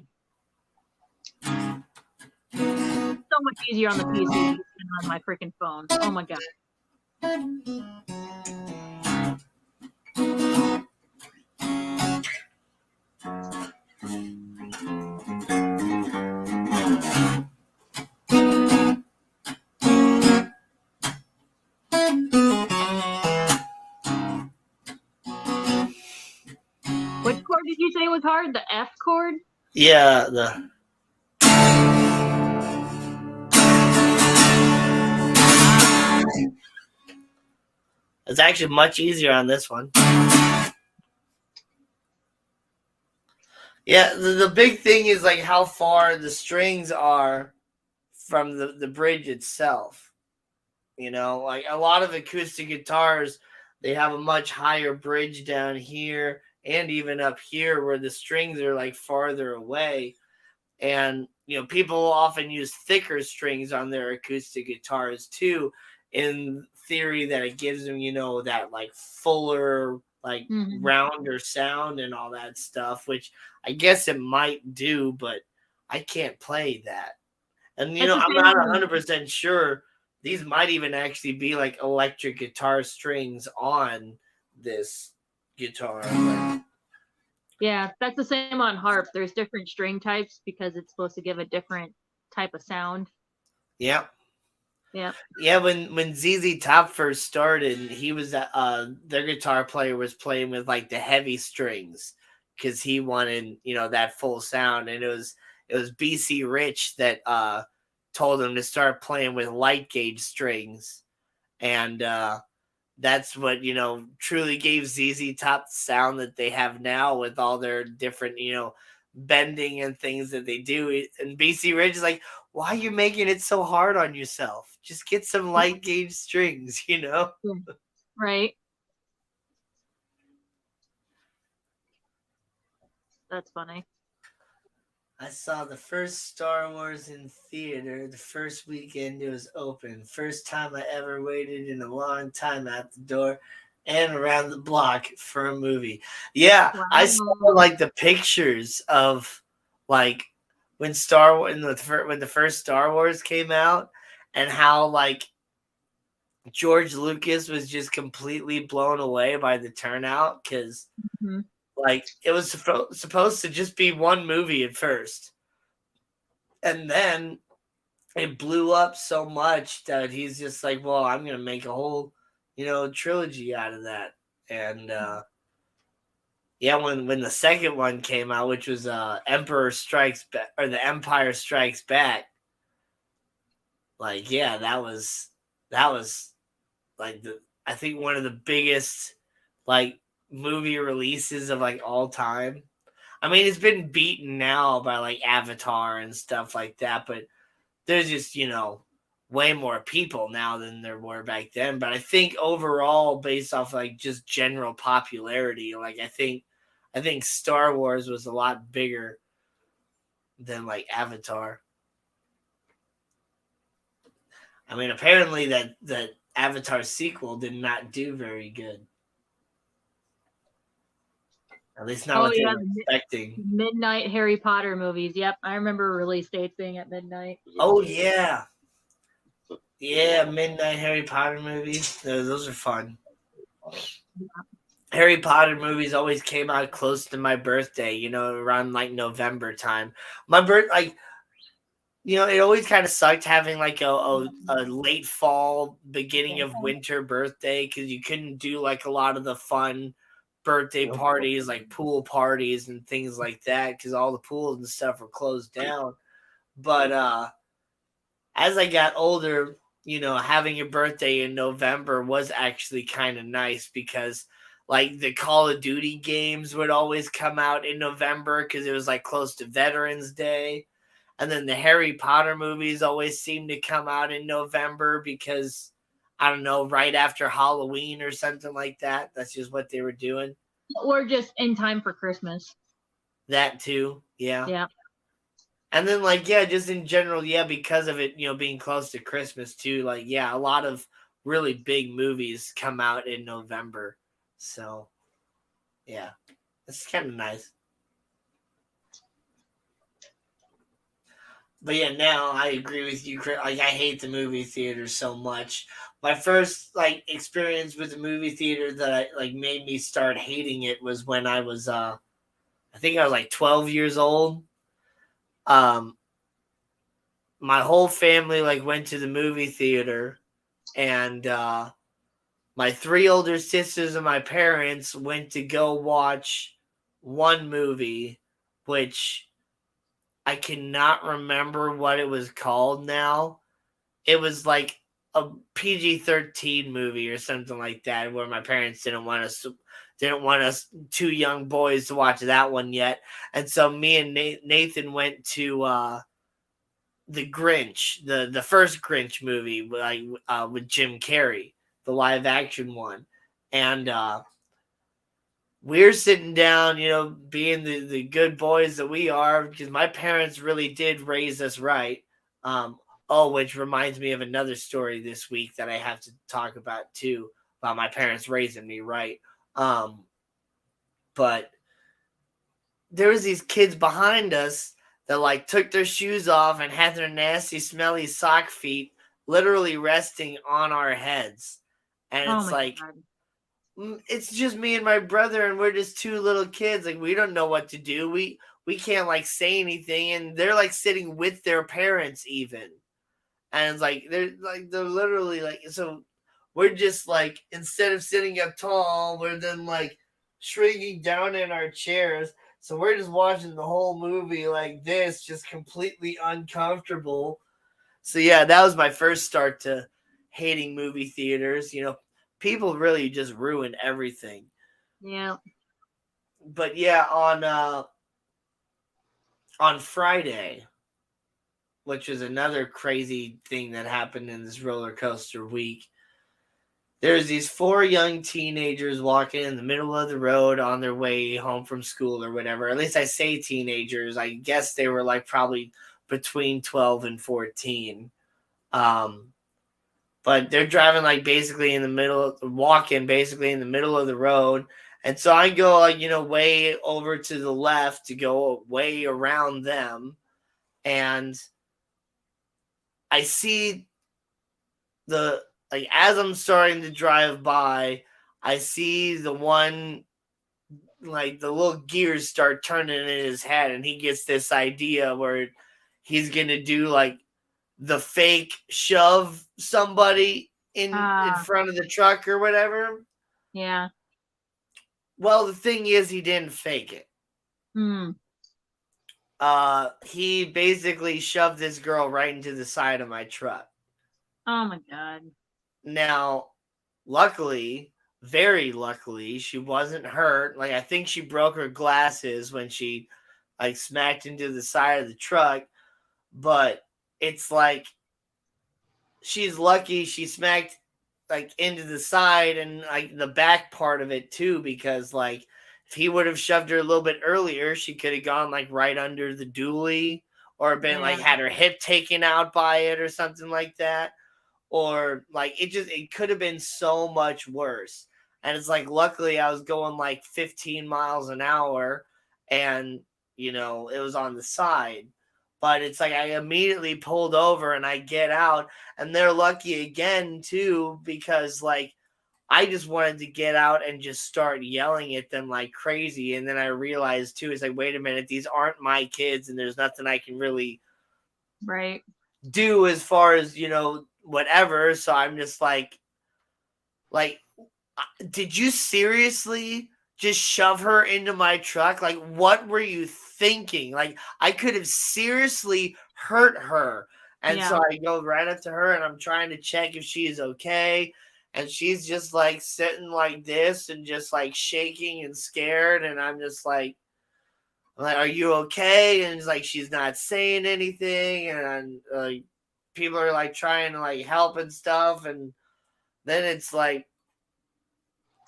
So much easier on the PC than on my freaking phone. Oh my god. Which chord did you say was hard? The F chord? Yeah, it's actually much easier on this one. Yeah, the big thing is like how far the strings are from the bridge itself. Like a lot of acoustic guitars, they have a much higher bridge down here and even up here where the strings are like farther away. And, people often use thicker strings on their acoustic guitars too, in theory that it gives them, that like fuller, like rounder sound and all that stuff, which I guess it might do, but I can't play that. And It's the I'm same not on 100% sure. These might even actually be like electric guitar strings on this guitar. But yeah, that's the same on harp. There's different string types because it's supposed to give a different type of sound. yeah. Yeah. Yeah, when ZZ Top first started, he was their guitar player was playing with like the heavy strings because he wanted that full sound, and it was BC Rich that told him to start playing with light gauge strings, and that's what truly gave ZZ Top the sound that they have now with all their different bending and things that they do. And BC Rich is like, why are you making it so hard on yourself? Just get some light gauge strings, Yeah. Right. That's funny. I saw the first Star Wars in theater the first weekend it was open. First time I ever waited in a long time at the door and around the block for a movie. Yeah, I saw Wow. like the pictures of like when when the first Star Wars came out, and how like George Lucas was just completely blown away by the turnout because Mhm. like it was supposed to just be one movie at first, and then it blew up so much that he's just like, well, I'm gonna make a whole trilogy out of that. And yeah, when the second one came out, which was Emperor Strikes Back, or the Empire Strikes Back, like yeah, that was like I think one of the biggest like movie releases of like all time. I mean, it's been beaten now by like Avatar and stuff like that, but there's just way more people now than there were back then. But I think overall, based off like just general popularity, like I think Star Wars was a lot bigger than like Avatar. I mean, apparently that Avatar sequel did not do very good. At least not Oh what they yeah, were expecting. midnight Harry Potter movies. Yep, I remember release dates being at midnight. Oh yeah, yeah, Midnight Harry Potter movies. Those are fun. Harry Potter movies always came out close to my birthday, around like November time. My like, it always kind of sucked having like a late fall, beginning of winter birthday because you couldn't do like a lot of the fun birthday parties, like pool parties and things like that, because all the pools and stuff were closed down. But as I got older, having your birthday in November was actually kind of nice because like the Call of Duty games would always come out in November because it was like close to Veterans Day. And then the Harry Potter movies always seemed to come out in November because I don't know, right after Halloween or something like that. That's just what they were doing. Or just in time for Christmas. That too. Yeah. Yeah. And then like yeah, just in general, yeah, because of it, being close to Christmas too, like yeah, a lot of really big movies come out in November. So yeah, it's kind of nice. But yeah, now I agree with you, Chris. Like I hate the movie theater so much. My first like experience with the movie theater that like made me start hating it was when I was I think I was like 12 years old. Um my whole family like went to the movie theater, and my three older sisters and my parents went to go watch one movie, which I cannot remember what it was called now. It was like a PG-13 movie or something like that, where my parents didn't want us two young boys to watch that one yet, and so me and Nathan went to the Grinch, the first Grinch movie, like with Jim Carrey, the live action one, and we're sitting down, being the good boys that we are, because my parents really did raise us right. Which reminds me of another story this week that I have to talk about too, about my parents raising me right. But there was these kids behind us that like took their shoes off and had their nasty, smelly sock feet literally resting on our heads. And Oh it's my like, god. it's just me and my brother, and we're just two little kids. Like, we don't know what to do. We can't like say anything, and they're like sitting with their parents even. And it's like they're literally like, so we're just like, instead of sitting up tall, we're then like shrinking down in our chairs. So we're just watching the whole movie like this, just completely uncomfortable. So yeah, that was my first start to hating movie theaters. People really just ruin everything. Yeah. But yeah, on Friday, which is another crazy thing that happened in this roller coaster week, there's these four young teenagers walking in the middle of the road on their way home from school or whatever. At least I say teenagers. I guess they were like probably between 12 and 14. But they're driving like basically in the middle, walking basically in the middle of the road. And so I go like, way over to the left to go way around them. And I see as I'm starting to drive by, I see the one, like the little gears start turning in his head, and he gets this idea where he's going to do like the fake shove somebody in front of the truck or whatever. Yeah. Well, the thing is, he didn't fake it. He basically shoved this girl right into the side of my truck. Oh my god. Now, luckily, very luckily, she wasn't hurt. Like, I think she broke her glasses when she like smacked into the side of the truck, but it's like she's lucky she smacked like into the side and like the back part of it too, because like if he would have shoved her a little bit earlier, she could have gone like right under the dually, or been like had her hip taken out by it or something like that. Or like it could have been so much worse. And it's like, luckily I was going like 15 miles an hour, and it was on the side. But it's like I immediately pulled over and I get out, and they're lucky again too, because like I just wanted to get out and just start yelling at them like crazy. And then I realized too, it's like, wait a minute, these aren't my kids, and there's nothing I can really do as far as, whatever. So I'm just like, did you seriously just shove her into my truck? Like, what were you thinking? Like, I could have seriously hurt her. And so I go right up to her and I'm trying to check if she's okay. And she's just like sitting like this and just like shaking and scared. And I'm just like, are you okay? And it's like, she's not saying anything. And people are like trying to like help and stuff. And then it's like,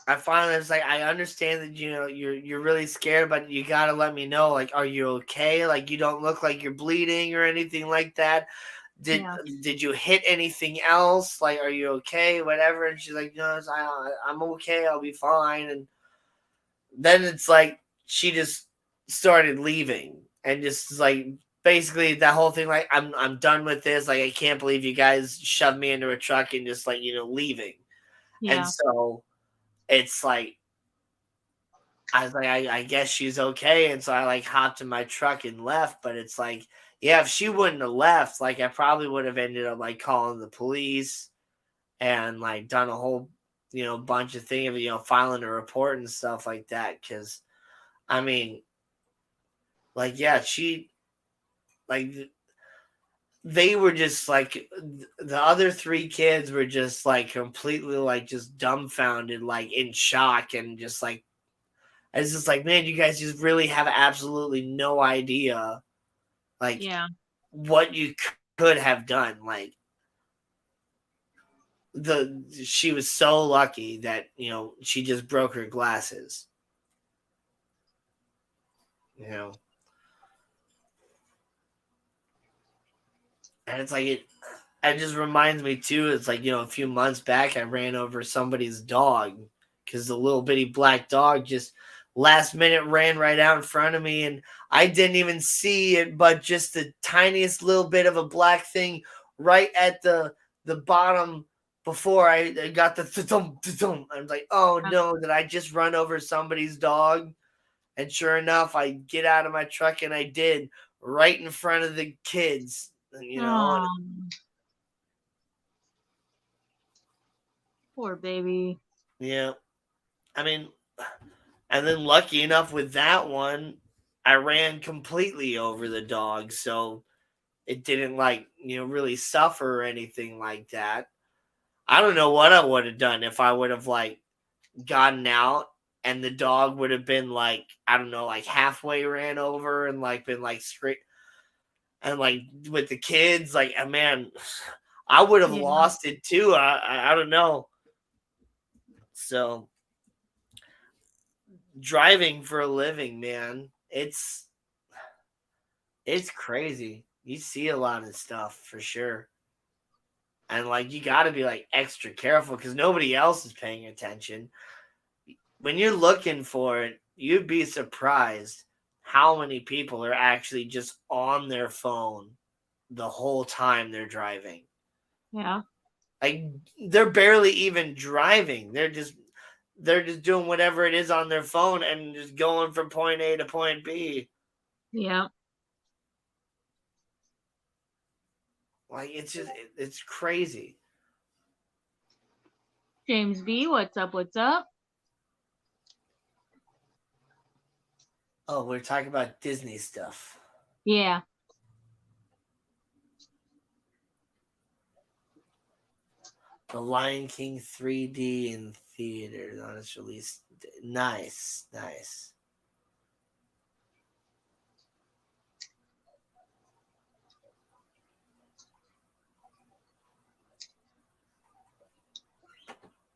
I finally was like, I understand that you're really scared, but you gotta let me know. Like, are you okay? Like, you don't look like you're bleeding or anything like that. Did you hit anything else? Like, are you okay? Whatever. And she's like, no, I'm okay. I'll be fine. And then it's like she just started leaving, and just like basically that whole thing. Like, I'm done with this. Like, I can't believe you guys shoved me into a truck and just like leaving. And so it's like, I was like, I guess she's okay. And so I like hopped in my truck and left. But it's like, yeah, if she wouldn't have left, like I probably would have ended up like calling the police and like done a whole, bunch of things, filing a report and stuff like that. Cause I mean, like, yeah, like, they were just like, the other three kids were just like completely like just dumbfounded, like in shock, and just like, it's just like, man, you guys just really have absolutely no idea, like, what you could have done. Like, she was so lucky that she just broke her glasses. And it's like it just reminds me too. It's like, a few months back, I ran over somebody's dog because the little bitty black dog just last minute ran right out in front of me, and I didn't even see it, but just the tiniest little bit of a black thing right at the bottom before I got the thump. I was like, oh no, did I just run over somebody's dog? And sure enough, I get out of my truck, and I did, right in front of the kids, you know. Poor baby. Yeah. I mean, and then lucky enough with that one, I ran completely over the dog, so it didn't really suffer or anything like that. I don't know what I would have done if I would have gotten out and the dog would have been I don't know, halfway ran over and been straight, and with the kids, man, I would have lost it too. I don't know. So driving for a living, man, it's crazy. You see a lot of stuff for sure. And you got to be extra careful because nobody else is paying attention. When you're looking for it, you'd be surprised how many people are actually just on their phone the whole time they're driving. Yeah. They're barely even driving. They're just doing whatever it is on their phone and just going from point A to point B. Yeah. It's crazy. James B, what's up? What's up? Oh, we're talking about Disney stuff. Yeah. The Lion King 3D in theaters on its release. Nice.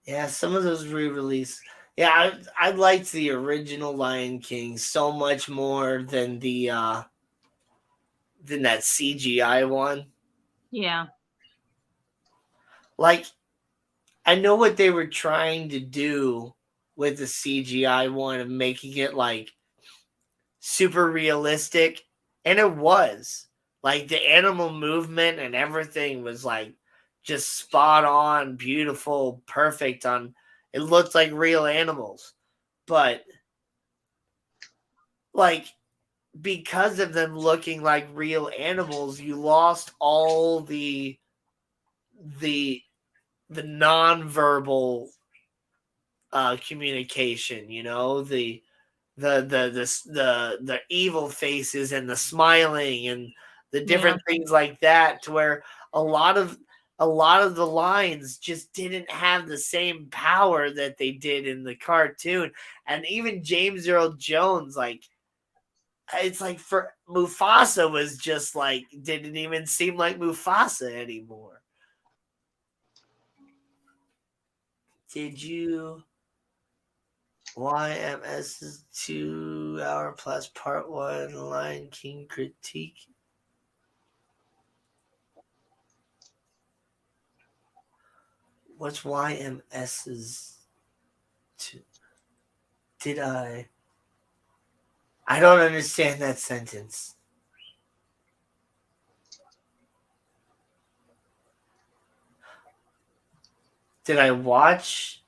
Yeah, some of those re-release. Yeah, I liked the original Lion King so much more than that CGI one. Yeah. I know what they were trying to do with the CGI one of making it super realistic, and it was. The animal movement and everything was just spot on, beautiful, perfect on. It looked like real animals. But because of them looking like real animals, you lost all the nonverbal communication, the evil faces and the smiling and the different things like that, to where a lot of the lines just didn't have the same power that they did in the cartoon. And even James Earl Jones, it's for Mufasa was just didn't even seem like Mufasa anymore. Did you YMS's 2 hour plus part 1 Lion King critique? What's YMS's 2? Did I don't understand that sentence. Did I watch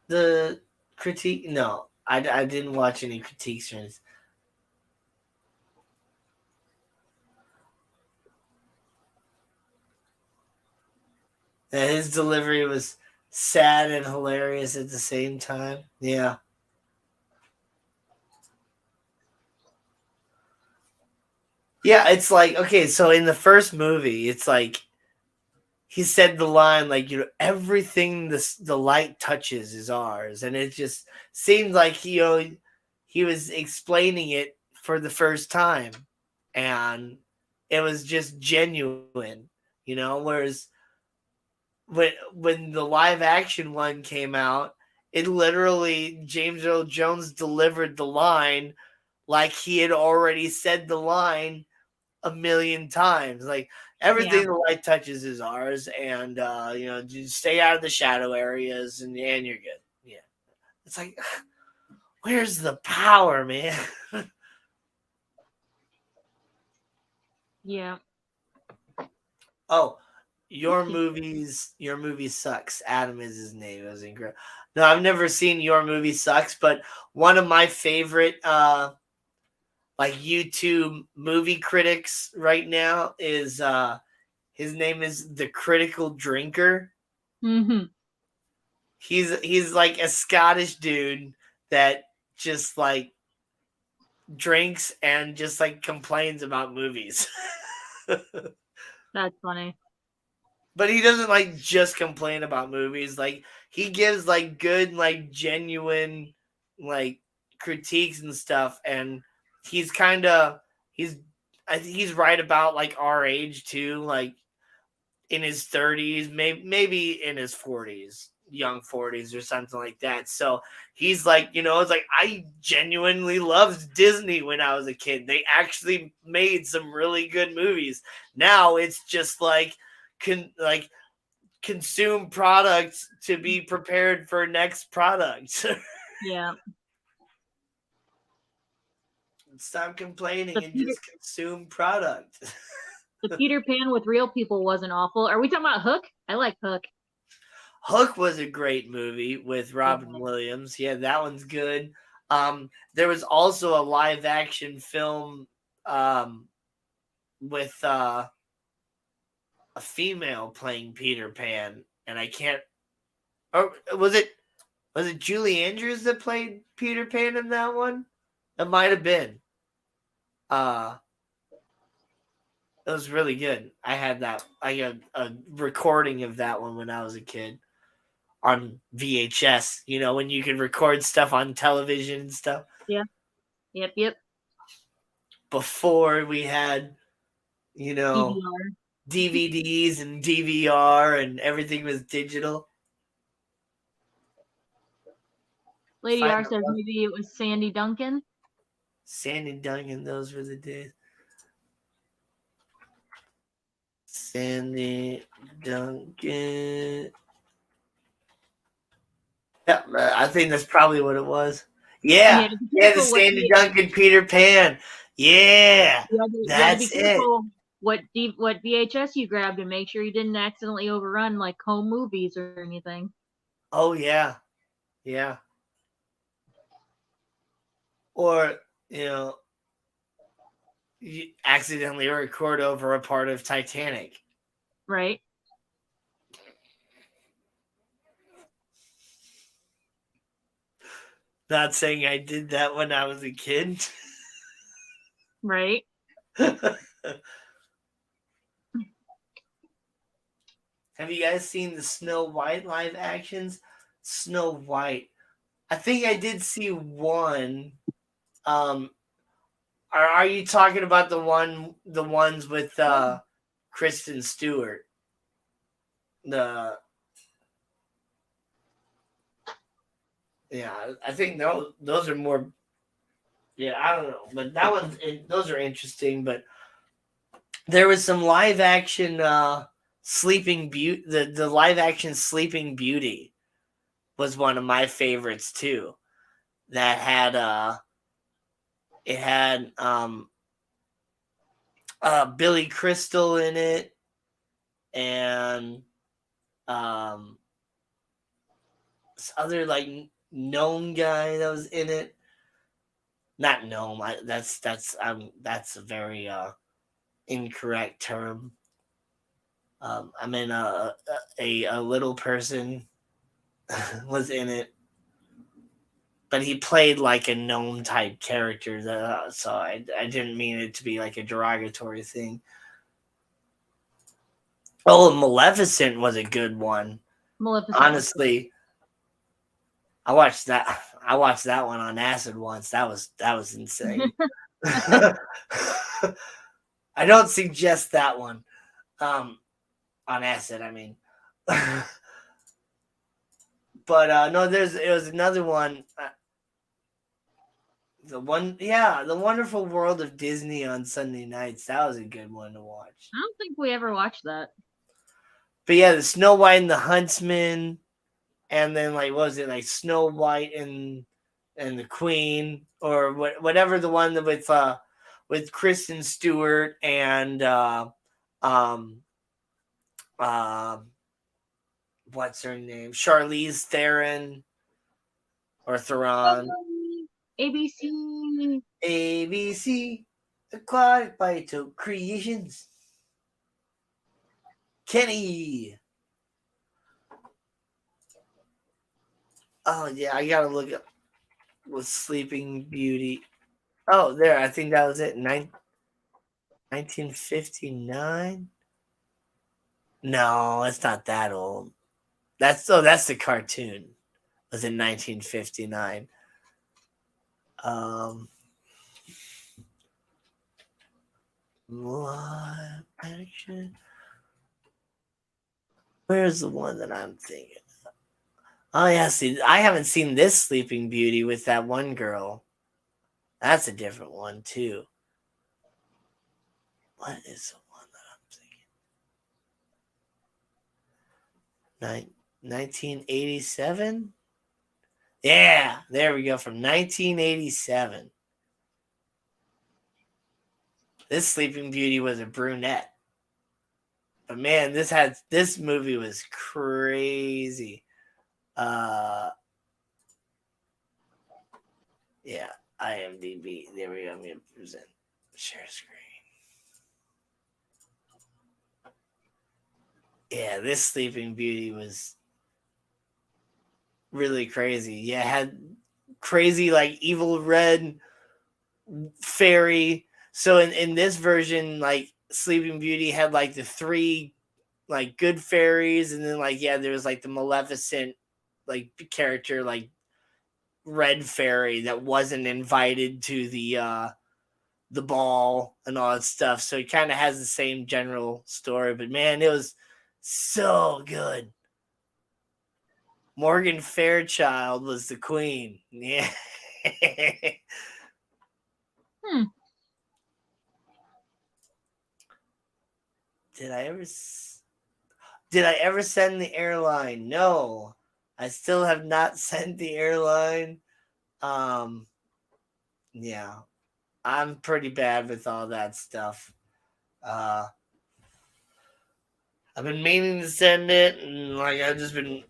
the critique? No, I didn't watch any critiques or anything. And his delivery was sad and hilarious at the same time. Yeah. Yeah, it's okay, so in the first movie, it's he said the line everything the light touches is ours, and it just seemed like he was explaining it for the first time, and it was just genuine, whereas when the live action one came out, it literally James Earl Jones delivered the line like he had already said the line a million times. Everything the light touches is ours, and just stay out of the shadow areas, and you're good. Yeah, it's Where's the power, man? Yeah. Oh, your Okay. movie sucks. Adam is his name. It was incredible. No, I've never seen Your Movie Sucks, but one of my favorite like YouTube movie critics right now is his name is The Critical Drinker. Mm-hmm. He's like a Scottish dude that just like drinks and just like complains about movies. That's funny. But he doesn't like just complain about movies. Like he gives like good, like genuine, like critiques and stuff. And he's kind of he's I think he's right about like our age too. Like in his 30s, maybe in his 40s, young 40s or something like that. So he's like, it's like I genuinely loved Disney when I was a kid. They actually made some really good movies. Now it's just like consume products to be prepared for next product. Yeah. Stop complaining The and Peter just consume product. the Peter Pan with real people wasn't awful. Are we talking about Hook? I like Hook. Hook was a great movie with Robin Yeah. Williams. Yeah, that one's good. There was also a live action film with a female playing Peter Pan, and I can't. Or was it Julie Andrews that played Peter Pan in that one? It might have been. Uh, it was really good. I had that. I got a recording of that one when I was a kid on VHS. When you could record stuff on television and stuff. Yeah. Yep. Before we had, DVR. DVDs and DVR and everything was digital. Lady Find R says maybe it was Sandy Duncan. Sandy Duncan, those were the days. Sandy Duncan. Yeah, I think that's probably what it was. Yeah, To be the careful Sandy Duncan Peter Pan. Yeah, you had to be that's it. careful what VHS you grabbed and make sure you didn't accidentally overrun like home movies or anything. Oh yeah, yeah. Or you accidentally record over a part of Titanic. Right. Not saying I did that when I was a kid. Right. Have you guys seen the Snow White live actions? Snow White. I think I did see one. Are you talking about the ones with Kristen Stewart? Yeah, I think those are more. Yeah, I don't know, but those are interesting. But there was some live action Sleeping Beauty. The live action Sleeping Beauty was one of my favorites too. That had it had Billy Crystal in it, and this other like gnome guy that was in it. Not gnome. That's a very incorrect term. I mean a little person was in it, but he played like a gnome type character. So I didn't mean it to be like a derogatory thing. Oh, Maleficent was a good one. Maleficent. Honestly, I watched that. I watched that one on acid once. That was insane. I don't suggest that one. On acid, I mean. But no, it was another one. The Wonderful World of Disney on Sunday nights. That was a good one to watch. I don't think we ever watched that. But yeah, the Snow White and the Huntsman, and then like what was it like Snow White and and the Queen, or whatever the one with Kristen Stewart and um uh, what's her name, Charlize Theron or Theron. ABC. ABC Aquatic Biotope Creations. Kenny. Oh yeah, I gotta look up with Sleeping Beauty. Oh, there. I think that was it. 1959. No, it's not that old. That's the cartoon. It was in 1959. Um, what action? Where's the one that I'm thinking? Oh yeah, see, I haven't seen this Sleeping Beauty with that one girl. That's a different one too. What is the one that I'm thinking? 1987? Yeah, there we go. From 1987. This Sleeping Beauty was a brunette. But man, this movie was crazy. Yeah, IMDb. There we go. I'm gonna present share screen. Yeah, this Sleeping Beauty was really crazy. Yeah, it had crazy like evil red fairy. So in this version, like Sleeping Beauty had like the three like good fairies, and then like yeah, there was like the Maleficent like character like red fairy that wasn't invited to the ball and all that stuff. So it kind of has the same general story, but man, it was so good. Morgan Fairchild was the queen. Yeah. Hmm. Did I ever send the airline? No. I still have not sent the airline. Yeah. I'm pretty bad with all that stuff. I've been meaning to send it, and like I've just been,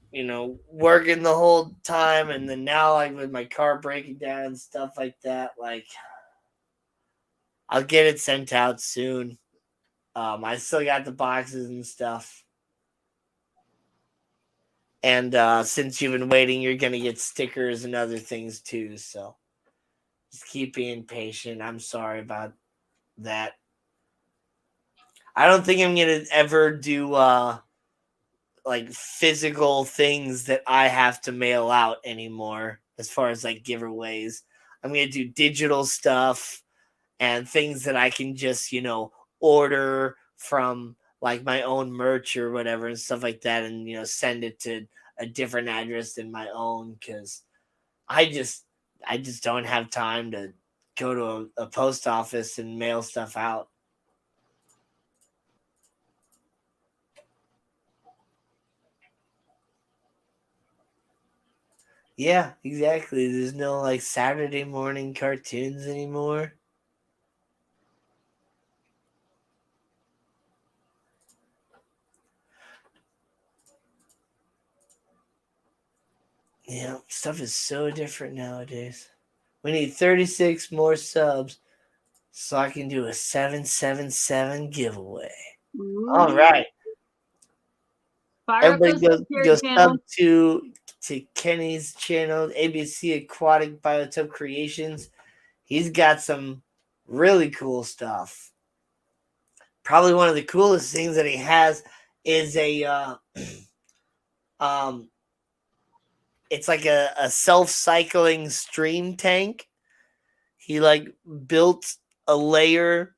working the whole time, and then now like with my car breaking down and stuff like that, like I'll get it sent out soon. I still got the boxes and stuff, and since you've been waiting, you're gonna get stickers and other things too. So just keep being patient. I'm sorry about that. I don't think I'm gonna ever do like physical things that I have to mail out anymore as far as like giveaways. I'm going to do digital stuff and things that I can just, order from like my own merch or whatever and stuff like that, and send it to a different address than my own, cuz I just don't have time to go to a post office and mail stuff out. Yeah, exactly. There's no like Saturday morning cartoons anymore. Yeah, stuff is so different nowadays. We need 36 more subs so I can do a 777 giveaway. All right. Fire up Everybody those go secondary sub channels. to Kenny's channel, ABC Aquatic Biotope Creations. He's got some really cool stuff. Probably one of the coolest things that he has is a um it's like a self-cycling stream tank. He like built a layer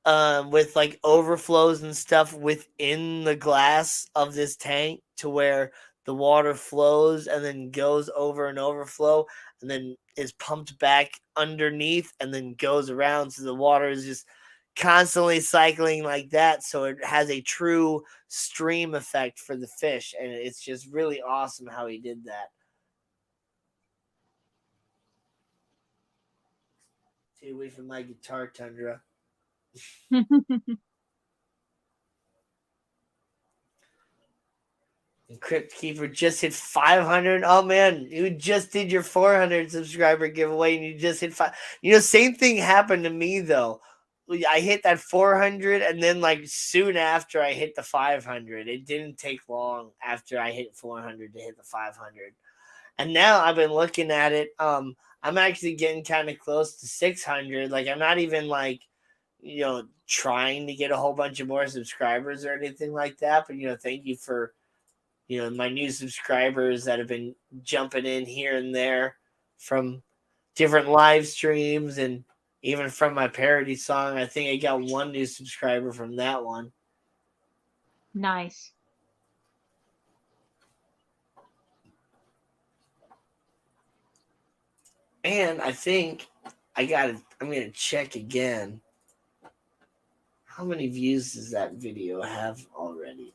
with like overflows and stuff within the glass of this tank to where the water flows and then goes over an overflow and then is pumped back underneath and then goes around, so the water is just constantly cycling like that, so it has a true stream effect for the fish, and it's just really awesome how he did that. Stay away from my guitar, Tundra. And Crypt Keeper just hit 500. Oh man, you just did your 400 subscriber giveaway, and you just hit 5. Same thing happened to me though. I hit that 400, and then like soon after I hit the 500. It didn't take long after I hit 400 to hit the 500. And now I've been looking at it. I'm actually getting kind of close to 600. Like I'm not even like, trying to get a whole bunch of more subscribers or anything like that. But thank you for my new subscribers that have been jumping in here and there from different live streams and even from my parody song. I think I got one new subscriber from that one. Nice. And I think I'm going to check again. How many views does that video have already?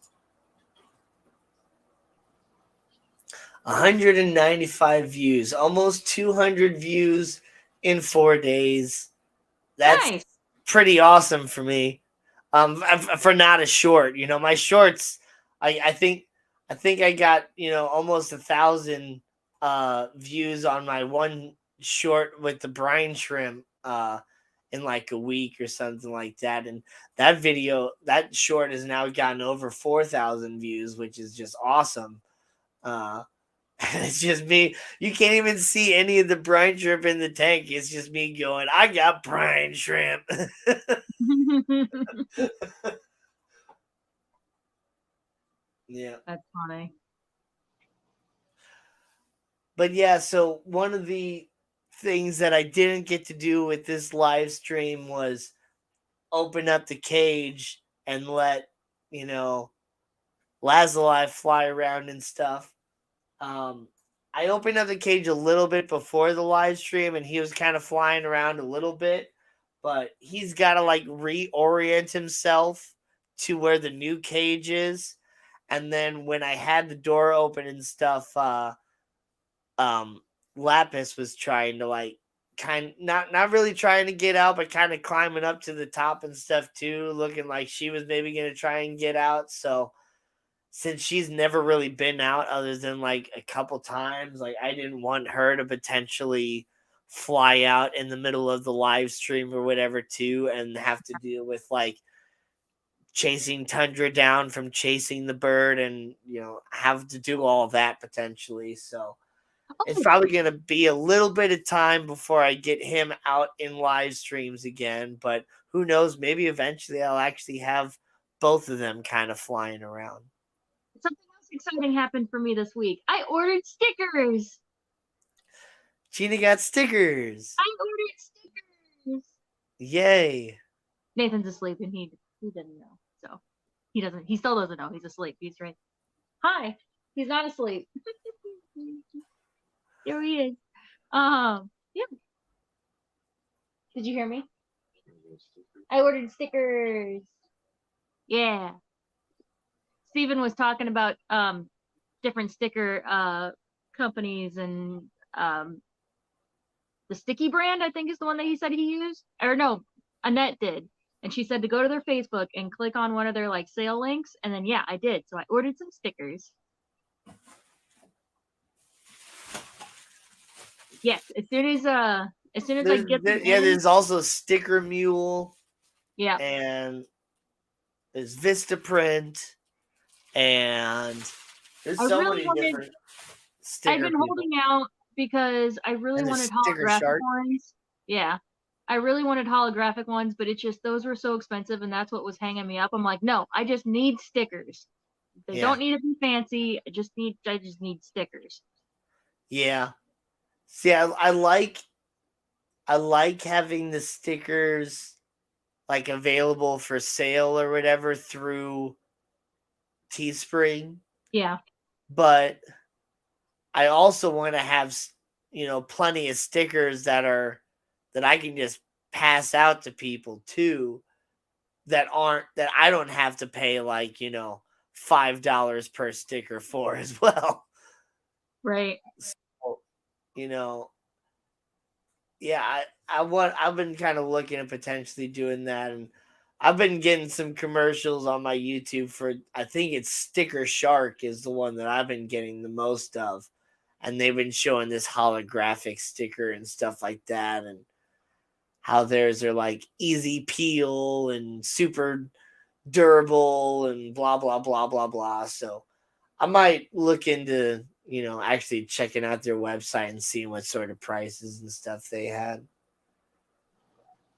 195 views, almost 200 views in 4 days. That's nice. Pretty awesome for me. For not a short, my shorts, I think I got, almost 1,000 views on my one short with the brine shrimp in like a week or something like that. And that short has now gotten over 4,000 views, which is just awesome. It's just me. You can't even see any of the brine shrimp in the tank. It's just me going, I got brine shrimp. Yeah. That's funny. But yeah, so one of the things that I didn't get to do with this live stream was open up the cage and let, Lazuli fly around and stuff. I opened up the cage a little bit before the live stream, and he was kind of flying around a little bit, but he's got to like reorient himself to where the new cage is. And then when I had the door open and stuff, Lapis was trying to like not really trying to get out, but kind of climbing up to the top and stuff too, looking like she was maybe going to try and get out. So since she's never really been out other than like a couple times, like I didn't want her to potentially fly out in the middle of the live stream or whatever too and have to deal with like chasing Tundra down from chasing the bird and have to do all of that potentially. So it's probably going to be a little bit of time before I get him out in live streams again, but who knows, maybe eventually I'll actually have both of them kind of flying around. Something else exciting happened for me this week. I ordered stickers. Gina got stickers. I ordered stickers. Yay. Nathan's asleep and he doesn't know. So he still doesn't know. He's asleep. He's right. Hi. He's not asleep. There he is. Yeah. Did you hear me? I ordered stickers. Yeah. Steven was talking about different sticker companies and the Sticky brand, I think is the one that he said he used. Or no, Annette did. And she said to go to their Facebook and click on one of their like sale links. And then yeah, I did. So I ordered some stickers. Yes, as soon as I get there's also Sticker Mule. Yeah. And there's Vistaprint. And there's so many different sticker I've been holding out because I really wanted holographic ones. Yeah. I really wanted holographic ones, but it's just those were so expensive and that's what was hanging me up. I'm like, no, I just need stickers. They don't need to be fancy. I just need stickers. Yeah. See, I like having the stickers like available for sale or whatever through Teespring. Yeah. But I also want to have, plenty of stickers that I can just pass out to people too that I don't have to pay like, $5 per sticker for as well. Right. So, yeah, I've been kind of looking at potentially doing that, and I've been getting some commercials on my YouTube for, I think it's Sticker Shark is the one that I've been getting the most of, and they've been showing this holographic sticker and stuff like that, and how theirs are like easy peel and super durable and blah blah blah blah blah. So I might look into, actually checking out their website and seeing what sort of prices and stuff they had.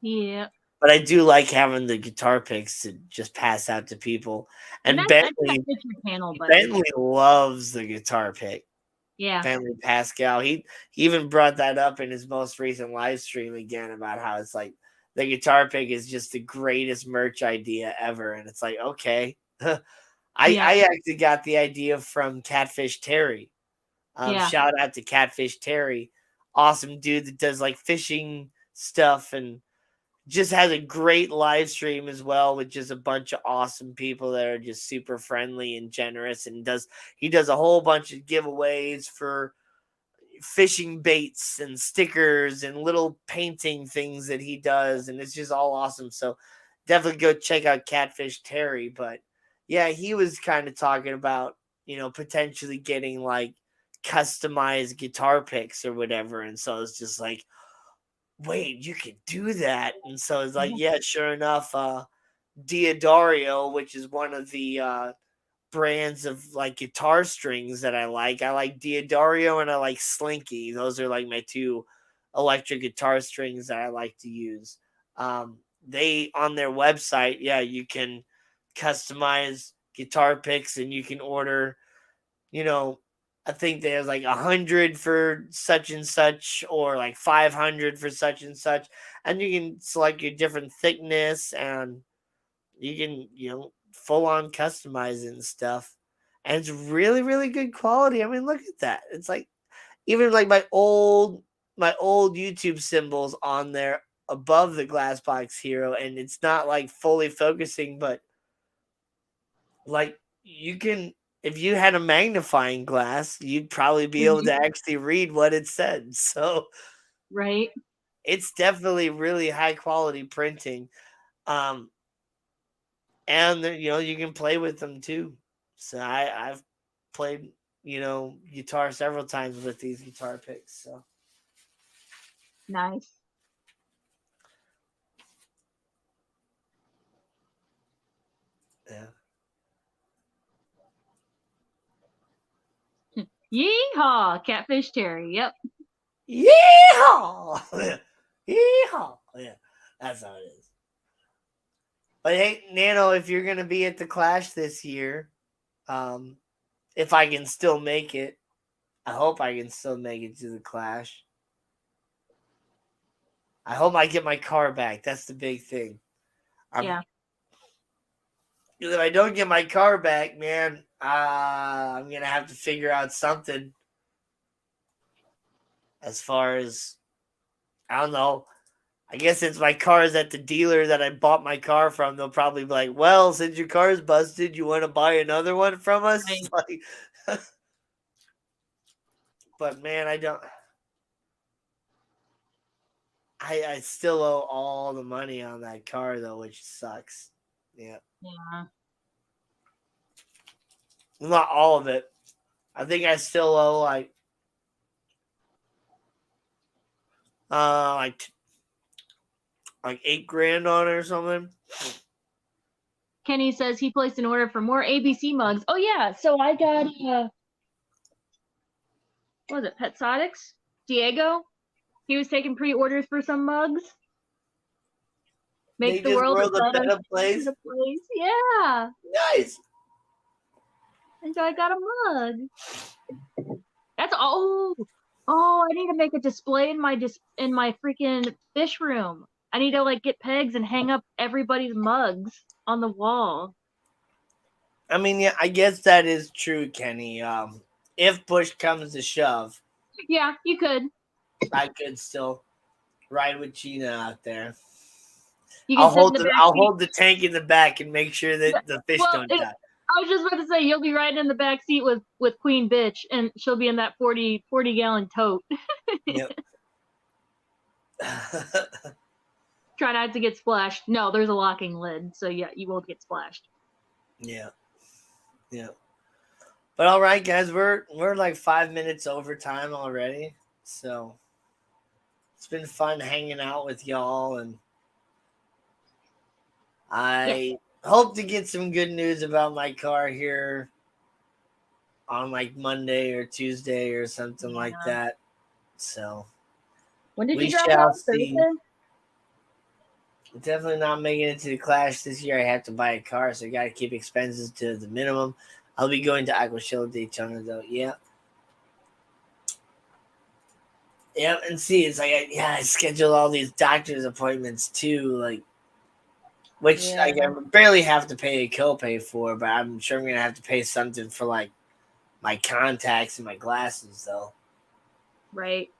Yeah. But I do like having the guitar picks to just pass out to people. And And that's that fits your panel, but Bentley loves the guitar pick. yeah. Bentley Pascal. He even brought that up in his most recent live stream again about how it's like the guitar pick is just the greatest merch idea ever. And it's like, okay. I actually got the idea from Catfish Terry. Yeah. Shout out to Catfish Terry. Awesome dude that does like fishing stuff and just has a great live stream as well with just a bunch of awesome people that are just super friendly and generous, and he does a whole bunch of giveaways for fishing baits and stickers and little painting things that he does, and it's just all awesome. So definitely go check out Catfish Terry. But yeah, he was kind of talking about, potentially getting like customized guitar picks or whatever. And so it's just like, wait, you could do that. And so it's like, yeah, sure enough, Diodario, which is one of the brands of like guitar strings that I like. I like Diodario and I like Slinky. Those are like my two electric guitar strings that I like to use. They on their website, yeah, you can customize guitar picks and you can order, I think there's like 100 for such and such, or like 500 for such and such, and you can select your different thickness, and you can, full on customize it and stuff. And it's really, really good quality. I mean, look at that. It's like even like my old YouTube symbols on there above the Glassbox Hero, and it's not like fully focusing, but like you can, if you had a magnifying glass, you'd probably be able to actually read what it said. So Right. it's definitely really high quality printing. Um, and you can play with them too. So I've played, guitar several times with these guitar picks. So Nice. yeah. Yeehaw, Catfish Terry. Yep. Yeehaw! Yeehaw! Yeah, that's how it is. But hey, Nano, if you're gonna be at the Clash this year, if I can still make it, I hope I can still make it to the Clash. I hope I get my car back. That's the big thing. Yeah. If I don't get my car back, man, I'm gonna have to figure out something. As far as, I don't know, I guess since my car is at the dealer that I bought my car from, they'll probably be like, "Well, since your car's busted, you want to buy another one from us?" Right. Like, but man, I don't. I still owe all the money on that car though, which sucks. Yeah, Yeah. not all of it. I think I still owe uh like like $8,000 on it or something. Kenny says he placed an order for more ABC mugs. Oh yeah, so I got what was it, Petsotics? Diego? He was taking pre-orders for some mugs. Make the world a better place. Yeah. Nice. And so I got a mug. That's all. Oh, I need to make a display in my freaking fish room. I need to like get pegs and hang up everybody's mugs on the wall. I mean, yeah, I guess that is true, Kenny. If push comes to shove, yeah, you could. I could still ride with Gina out there. I'll hold the tank in the back and make sure that the fish don't die. I was just about to say you'll be riding in the back seat with Queen Bitch, and she'll be in that 40 gallon tote. Yep. Try not to get splashed. No, there's a locking lid, so yeah, you won't get splashed. Yeah. But all right, guys, we're like 5 minutes over time already, so it's been fun hanging out with y'all, and I hope to get some good news about my car here on like Monday or Tuesday or something like that. So When did we you drop it shall off? see. Thursday? Definitely not making it to the Clash this year. I have to buy a car, so I got to keep expenses to the minimum. I'll be going to Aquashilla Daytona though. Yeah. Yeah, and see, it's like I schedule all these doctor's appointments too, like which I barely have to pay a copay for, but I'm sure I'm gonna have to pay something for like my contacts and my glasses though. Right.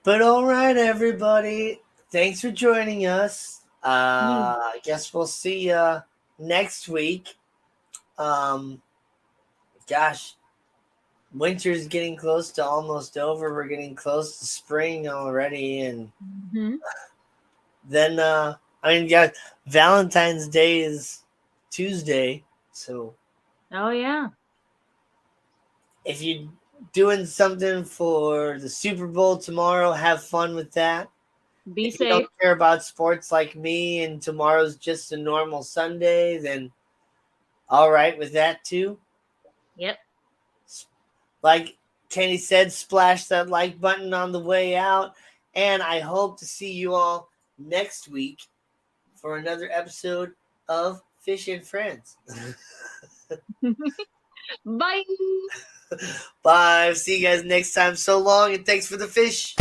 But all right, everybody, thanks for joining us. I guess we'll see you next week. Gosh, winter's getting close to almost over. We're getting close to spring already, and then guys, Valentine's Day is Tuesday, so Oh yeah. if you're doing something for the Super Bowl tomorrow, have fun with that. Be if safe. you don't care about sports like me and tomorrow's just a normal Sunday, then all right with that too. Yep. Like Kenny said, splash that like button on the way out. And I hope to see you all next week for another episode of Fish and Friends. Bye. Bye. See you guys next time. So long, and thanks for the fish.